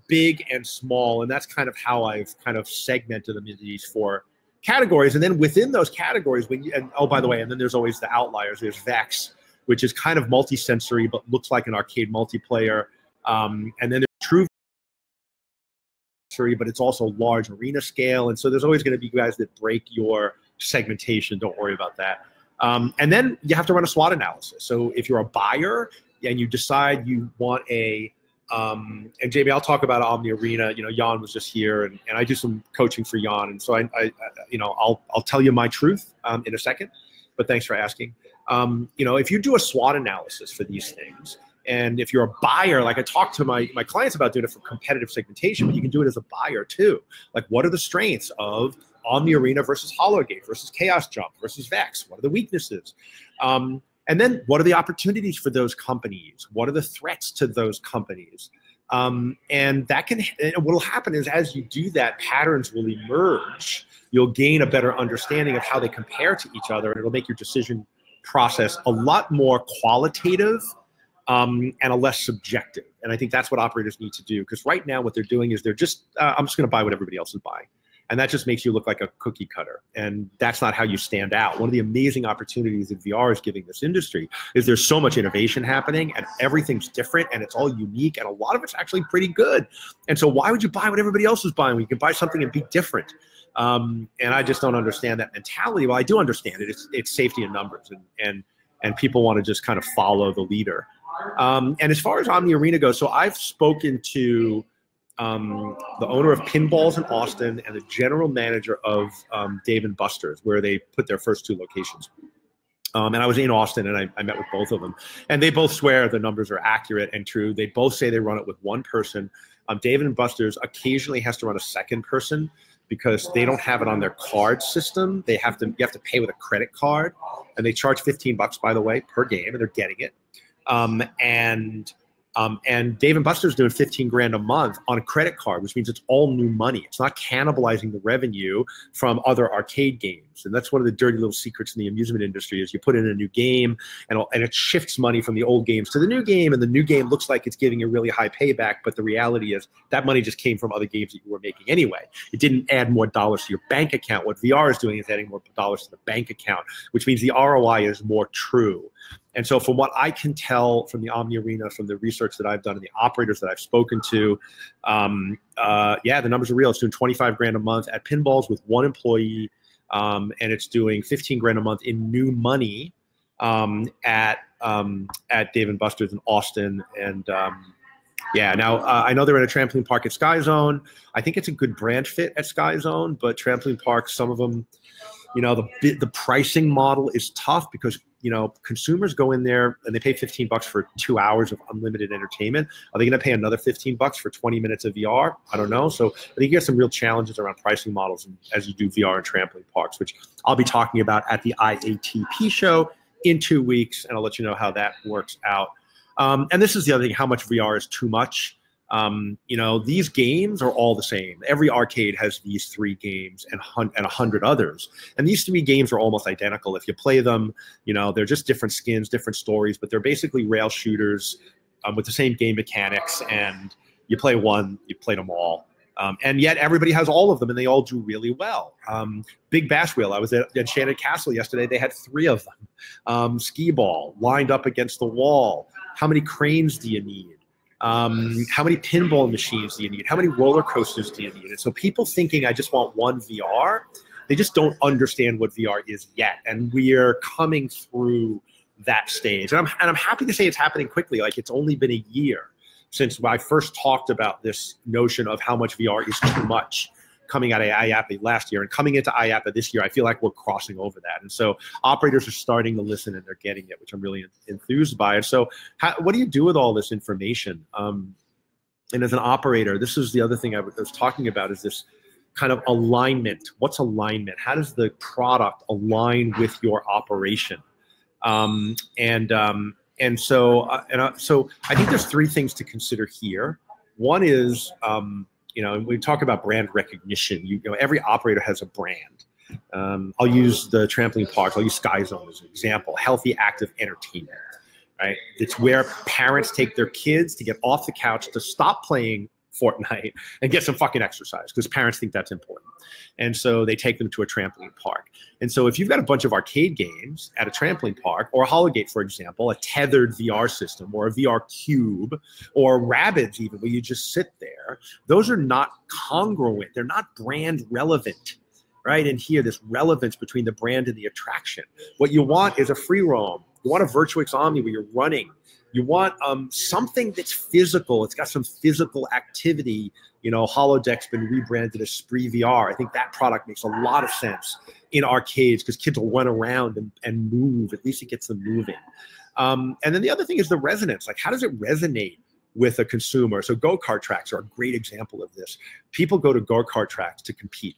big and small, and that's kind of how I've kind of segmented them into these 4 categories. And then within those categories, oh, by the way, and then there's always the outliers. There's Vex, which is kind of multi-sensory, but looks like an arcade multiplayer. And then there's True Sensory, but it's also large arena scale. And so there's always going to be guys that break your segmentation. Don't worry about that. And then you have to run a SWOT analysis. So if you're a buyer and you decide you want and Jamie, I'll talk about Omni Arena. You know, Jan was just here, and I do some coaching for Jan, and so I'll tell you my truth in a second. But thanks for asking. You know, if you do a SWOT analysis for these things, and if you're a buyer, like I talk to my clients about doing it for competitive segmentation, but you can do it as a buyer too. Like, what are the strengths of Omni Arena versus HoloGate versus Chaos Jump versus Vex? What are the weaknesses? And then what are the opportunities for those companies? What are the threats to those companies? And what will happen is, as you do that, patterns will emerge. You'll gain a better understanding of how they compare to each other, and it'll make your decision process a lot more qualitative and a less subjective. And I think that's what operators need to do, because right now what they're doing is they're just, I'm just going to buy what everybody else is buying. And that just makes you look like a cookie cutter. And that's not how you stand out. One of the amazing opportunities that VR is giving this industry is there's so much innovation happening, and everything's different, and it's all unique, and a lot of it's actually pretty good. And so why would you buy what everybody else is buying when you can buy something and be different? And I just don't understand that mentality. Well, I do understand it. It's safety in numbers, and people want to just kind of follow the leader. And as far as Omni Arena goes, so I've spoken to the owner of Pinballs in Austin and the general manager of Dave & Buster's, where they put their first 2 locations. And I was in Austin, and I met with both of them. And they both swear the numbers are accurate and true. They both say they run it with 1 person. Dave & Buster's occasionally has to run a second person because they don't have it on their card system. You have to pay with a credit card, and they charge $15, by the way, per game, and they're getting it. And Dave & Buster's doing 15 grand a month on a credit card, which means it's all new money. It's not cannibalizing the revenue from other arcade games. And that's one of the dirty little secrets in the amusement industry is you put in a new game and it shifts money from the old games to the new game. And the new game looks like it's giving a really high payback. But the reality is that money just came from other games that you were making anyway. It didn't add more dollars to your bank account. What VR is doing is adding more dollars to the bank account, which means the ROI is more true. And so from what I can tell from the Omni Arena, from the research that I've done and the operators that I've spoken to, yeah, the numbers are real. It's doing 25 grand a month at pinballs with one employee, and it's doing 15 grand a month in new money at Dave & Buster's in Austin. And yeah, now I know they're in a trampoline park at Sky Zone. I think it's a good brand fit at Sky Zone, but trampoline parks, some of them, you know, the pricing model is tough because, you know, consumers go in there and they pay $15 for 2 hours of unlimited entertainment. Are they going to pay another $15 for 20 minutes of VR? I don't know. So I think you get some real challenges around pricing models as you do VR and trampoline parks, which I'll be talking about at the IATP show in 2 weeks, and I'll let you know how that works out. And this is the other thing, how much VR is too much. You know, these games are all the same. Every arcade has these 3 games and 100 others. And these 3 games are almost identical. If you play them, you know, they're just different skins, different stories, but they're basically rail shooters with the same game mechanics. And you play one, you played them all. And yet everybody has all of them and they all do really well. Big Bash Wheel, I was at Enchanted Castle yesterday. They had 3 of them. Skee ball lined up against the wall. How many cranes do you need? How many pinball machines do you need? How many roller coasters do you need? And so people thinking I just want one VR, they just don't understand what VR is yet. And we're coming through that stage. And I'm happy to say it's happening quickly. Like it's only been a year since I first talked about this notion of how much VR is too much coming out of IAAPA last year and coming into IAAPA this year. I feel like we're crossing over that. And so operators are starting to listen and they're getting it, which I'm really enthused by. And so what do you do with all this information? And as an operator, this is the other thing I was talking about is this kind of alignment. What's alignment? How does the product align with your operation? So I think there's 3 things to consider here. One is, you know, we talk about brand recognition. You know, every operator has a brand. I'll use the trampoline parks. I'll use Sky Zone as an example. Healthy, active entertainment, right? It's where parents take their kids to get off the couch to stop playing Fortnite and get some fucking exercise because parents think that's important. And so they take them to a trampoline park. And so if you've got a bunch of arcade games at a trampoline park or a Hologate, for example, a tethered VR system or a VR cube or Rabbids even where you just sit there, those are not congruent. They're not brand relevant, right? And here, this relevance between the brand and the attraction. What you want is a free roam. You want a Virtuix Omni where you're running. You want something that's physical. It's got some physical activity. You know, Holodeck's been rebranded as Spree VR. I think that product makes a lot of sense in arcades because kids will run around and move. At least it gets them moving. And then the other thing is the resonance. Like, how does it resonate with a consumer? So go-kart tracks are a great example of this. People go to go-kart tracks to compete.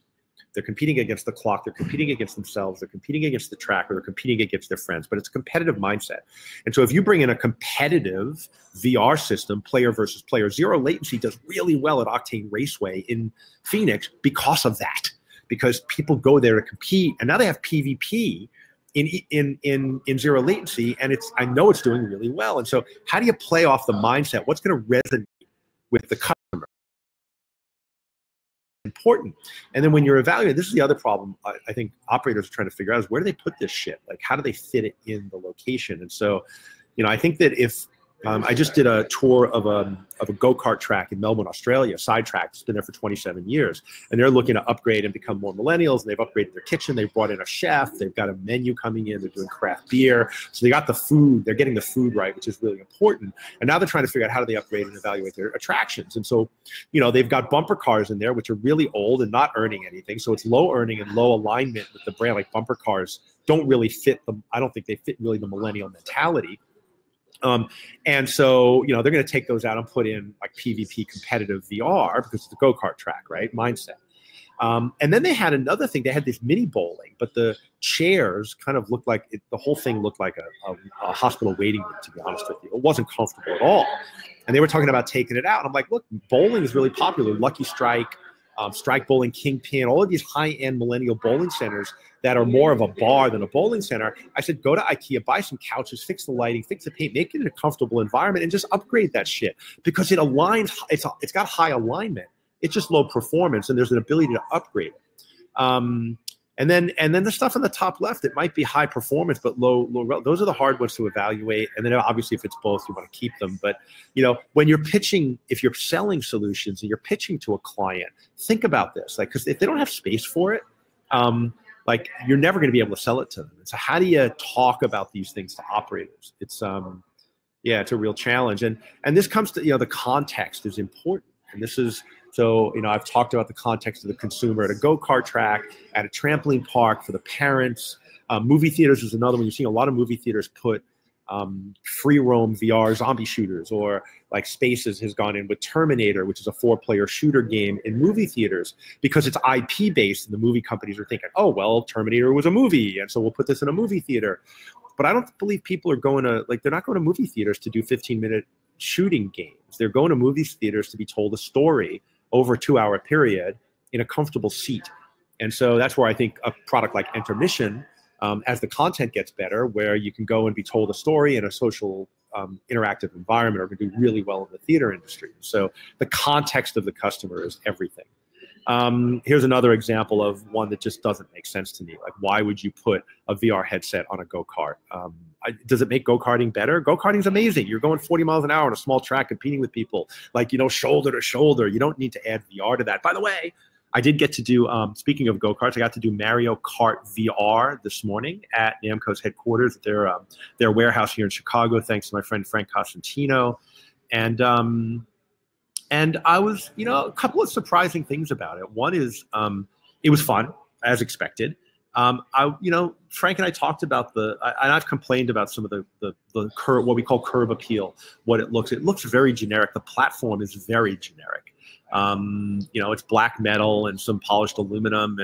They're competing against the clock. They're competing against themselves. They're competing against the track, or they're competing against their friends. But it's a competitive mindset. And so if you bring in a competitive VR system, player versus player, zero latency does really well at Octane Raceway in Phoenix because of that. Because people go there to compete, and now they have PvP in zero latency, and I know it's doing really well. And so how do you play off the mindset? What's going to resonate with the customer? Important. And then when you're evaluating, this is the other problem I think operators are trying to figure out is where do they put this shit? Like, how do they fit it in the location? And so, you know, I think that if I just did a tour of a go-kart track in Melbourne, Australia, Sidetrack. It's been there for 27 years. And they're looking to upgrade and become more millennials. And they've upgraded their kitchen. They've brought in a chef. They've got a menu coming in. They're doing craft beer. So they got the food. They're getting the food right, which is really important. And now they're trying to figure out how do they upgrade and evaluate their attractions. And so, you know, they've got bumper cars in there, which are really old and not earning anything. So it's low earning and low alignment with the brand. Like bumper cars don't really fit them. I don't think they fit really the millennial mentality. And so, you know, they're going to take those out and put in like PvP competitive VR because it's the go-kart track, right? Mindset. And then they had another thing. They had this mini bowling, but the chairs kind of looked like the whole thing looked like a hospital waiting room, to be honest with you. It wasn't comfortable at all. And they were talking about taking it out. I'm like, look, bowling is really popular. Lucky Strike, Strike Bowling, Kingpin, all of these high-end millennial bowling centers that are more of a bar than a bowling center. I said, go to IKEA, buy some couches, fix the lighting, fix the paint, make it a comfortable environment, and just upgrade that shit because it aligns. It's got high alignment. It's just low performance, and there's an ability to upgrade it. And then the stuff on the top left, it might be high performance but low. Those are the hard ones to evaluate. And then obviously, if it's both, you want to keep them. But when you're pitching, if you're selling solutions and you're pitching to a client, think about this. Like, because if they don't have space for it, like you're never going to be able to sell it to them. And so how do you talk about these things to operators? It's it's a real challenge. And this comes to the context is important. And this is. So, I've talked about the context of the consumer at a go-kart track, at a trampoline park for the parents. Movie theaters is another one. You're seeing a lot of movie theaters put free roam VR zombie shooters, or like Spaces has gone in with Terminator, which is a 4-player shooter game in movie theaters because it's IP based and the movie companies are thinking, oh, well, Terminator was a movie. And so we'll put this in a movie theater. But I don't believe people are going to, they're not going to movie theaters to do 15-minute shooting games. They're going to movie theaters to be told a story over a 2-hour period in a comfortable seat. And so that's where I think a product like Intermission, as the content gets better, where you can go and be told a story in a social interactive environment, are going to do really well in the theater industry. So the context of the customer is everything. Here's another example of one that just doesn't make sense to me. Like, why would you put a VR headset on a go-kart? Does it make go-karting better? Go-karting is amazing. You're going 40 miles an hour on a small track competing with people, like, shoulder to shoulder. You don't need to add VR to that. By the way, I did get to do, speaking of go-karts, I got to do Mario Kart VR this morning at Namco's headquarters at their warehouse here in Chicago, thanks to my friend Frank Costantino. And I was, a couple of surprising things about it. One is it was fun, as expected. Frank and I talked about and I've complained about some of the curve, what we call curb appeal, what it looks very generic. The platform is very generic. It's black metal and some polished aluminum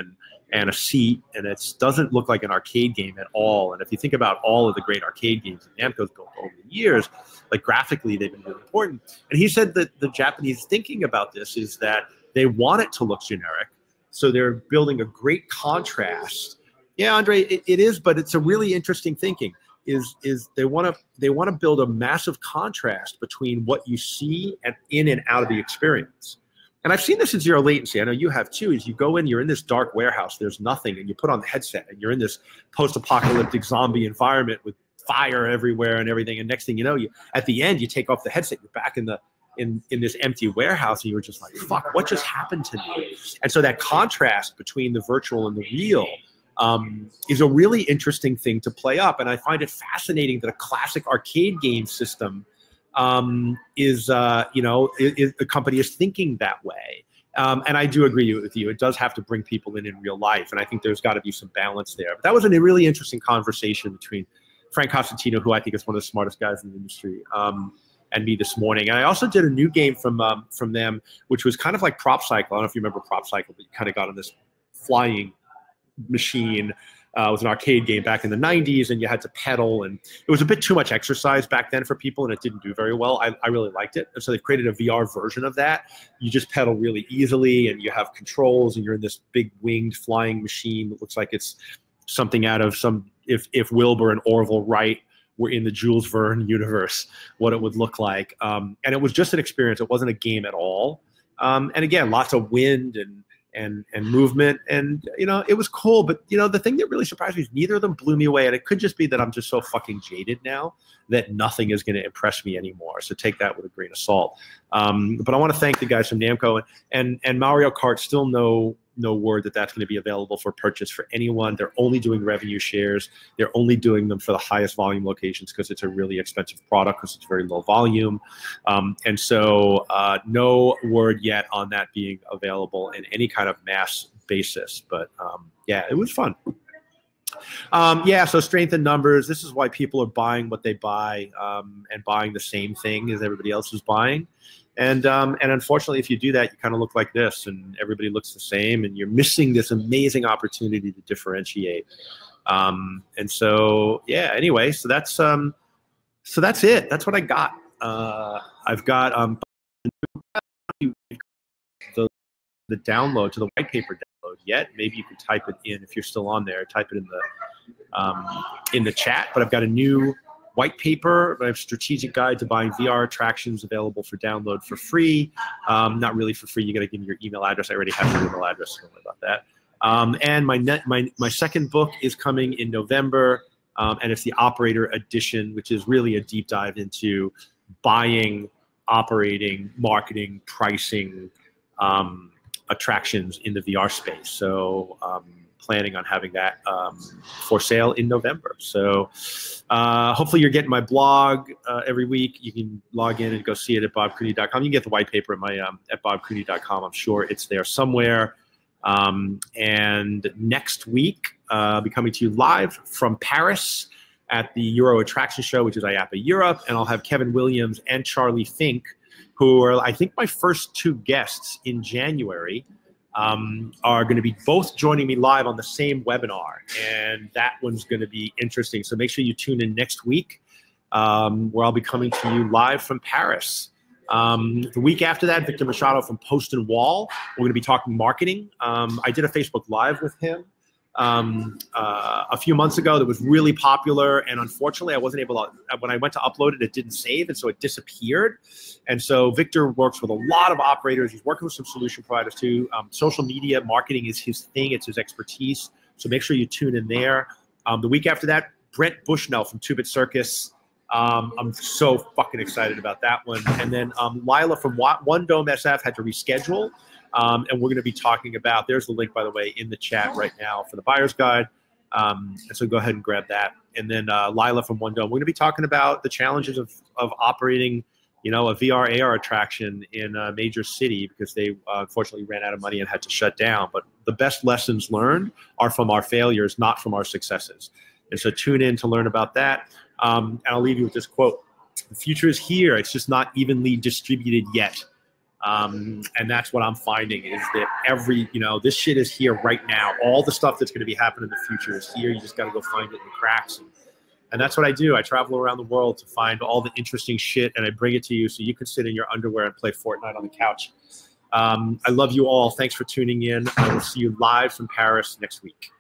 and a seat, and it doesn't look like an arcade game at all. And if you think about all of the great arcade games that Namco's built over the years, like graphically, they've been really important. And he said that the Japanese thinking about this is that they want it to look generic. So they're building a great contrast. Yeah, Andre, it is, but it's a really interesting thinking. Is they want to build a massive contrast between what you see and in and out of the experience. And I've seen this in zero latency. I know you have too. Is you go in, you're in this dark warehouse, there's nothing, and you put on the headset, and you're in this post-apocalyptic zombie environment with fire everywhere and everything. And next thing you know, at the end, you take off the headset, you're back in this empty warehouse, and you were just like, fuck, what just happened to me? And so that contrast between the virtual and the real is a really interesting thing to play up. And I find it fascinating that a classic arcade game system the company is thinking that way. And I do agree with you. It does have to bring people in real life. And I think there's got to be some balance there. But that was a really interesting conversation between Frank Costantino, who I think is one of the smartest guys in the industry, and me this morning. And I also did a new game from them, which was kind of like Prop Cycle. I don't know if you remember Prop Cycle, but you kind of got on this flying machine. It was an arcade game back in the 90s, and you had to pedal, and it was a bit too much exercise back then for people, and it didn't do very well. I really liked it, and so they've created a VR version of that. You just pedal really easily, and you have controls, and you're in this big winged flying machine that looks like it's something out of if Wilbur and Orville Wright were in the Jules Verne universe, what it would look like. And it was just an experience. It wasn't a game at all. And again, lots of wind and movement, and it was cool. But the thing that really surprised me is neither of them blew me away, and it could just be that I'm just so fucking jaded now that nothing is going to impress me anymore. So take that with a grain of salt. But I want to thank the guys from Namco, and Mario Kart. Still no word that that's going to be available for purchase for anyone. They're only doing revenue shares. They're only doing them for the highest volume locations because it's a really expensive product, because it's very low volume. And so no word yet on that being available in any kind of mass basis. But yeah, it was fun. So strength in numbers. This is why people are buying what they buy, and buying the same thing as everybody else is buying. And unfortunately, if you do that, you kind of look like this, and everybody looks the same, and you're missing this amazing opportunity to differentiate. And so, yeah. Anyway, so that's it. That's what I got. I've got the download to the white paper download yet. Maybe you could type it in if you're still on there. Type it in the chat. But I've got a new white paper. I have strategic guide to buying VR attractions available for download for free. Not really for free. You got to give me your email address. I already have your email address. So don't worry about that. And my second book is coming in November, and it's the Operator Edition, which is really a deep dive into buying, operating, marketing, pricing attractions in the VR space. So planning on having that for sale in November. So hopefully you're getting my blog every week. You can log in and go see it at bobcooney.com. You can get the white paper at my at bobcooney.com. I'm sure it's there somewhere. And next week, I'll be coming to you live from Paris at the Euro Attraction Show, which is IAAPA Europe. And I'll have Kevin Williams and Charlie Fink, who are, I think, my first two guests in January, are going to be both joining me live on the same webinar. And that one's going to be interesting. So make sure you tune in next week, where I'll be coming to you live from Paris. The week after that, Victor Machado from Post and Wall. We're going to be talking marketing. I did a Facebook Live with him a few months ago that was really popular, and unfortunately I wasn't able to, when I went to upload it, it didn't save, and so it disappeared. And so Victor works with a lot of operators. He's working with some solution providers too. Social media marketing is his thing. It's his expertise. So make sure you tune in there. The week after that, Brent Bushnell from Two-Bit Circus. I'm so fucking excited about that one. And then Lila from One Dome SF had to reschedule. And we're going to be talking about, there's the link, by the way, in the chat right now for the buyer's guide. And so go ahead and grab that. And then Lila from One Dome, we're going to be talking about the challenges of operating, a VR AR attraction in a major city, because they unfortunately ran out of money and had to shut down. But the best lessons learned are from our failures, not from our successes. And so tune in to learn about that. And I'll leave you with this quote: "The future is here. It's just not evenly distributed yet." And that's what I'm finding, is that this shit is here right now. All the stuff that's going to be happening in the future is here. You just got to go find it in the cracks. And that's what I do. I travel around the world to find all the interesting shit, and I bring it to you so you can sit in your underwear and play Fortnite on the couch. I love you all. Thanks for tuning in. I will see you live from Paris next week.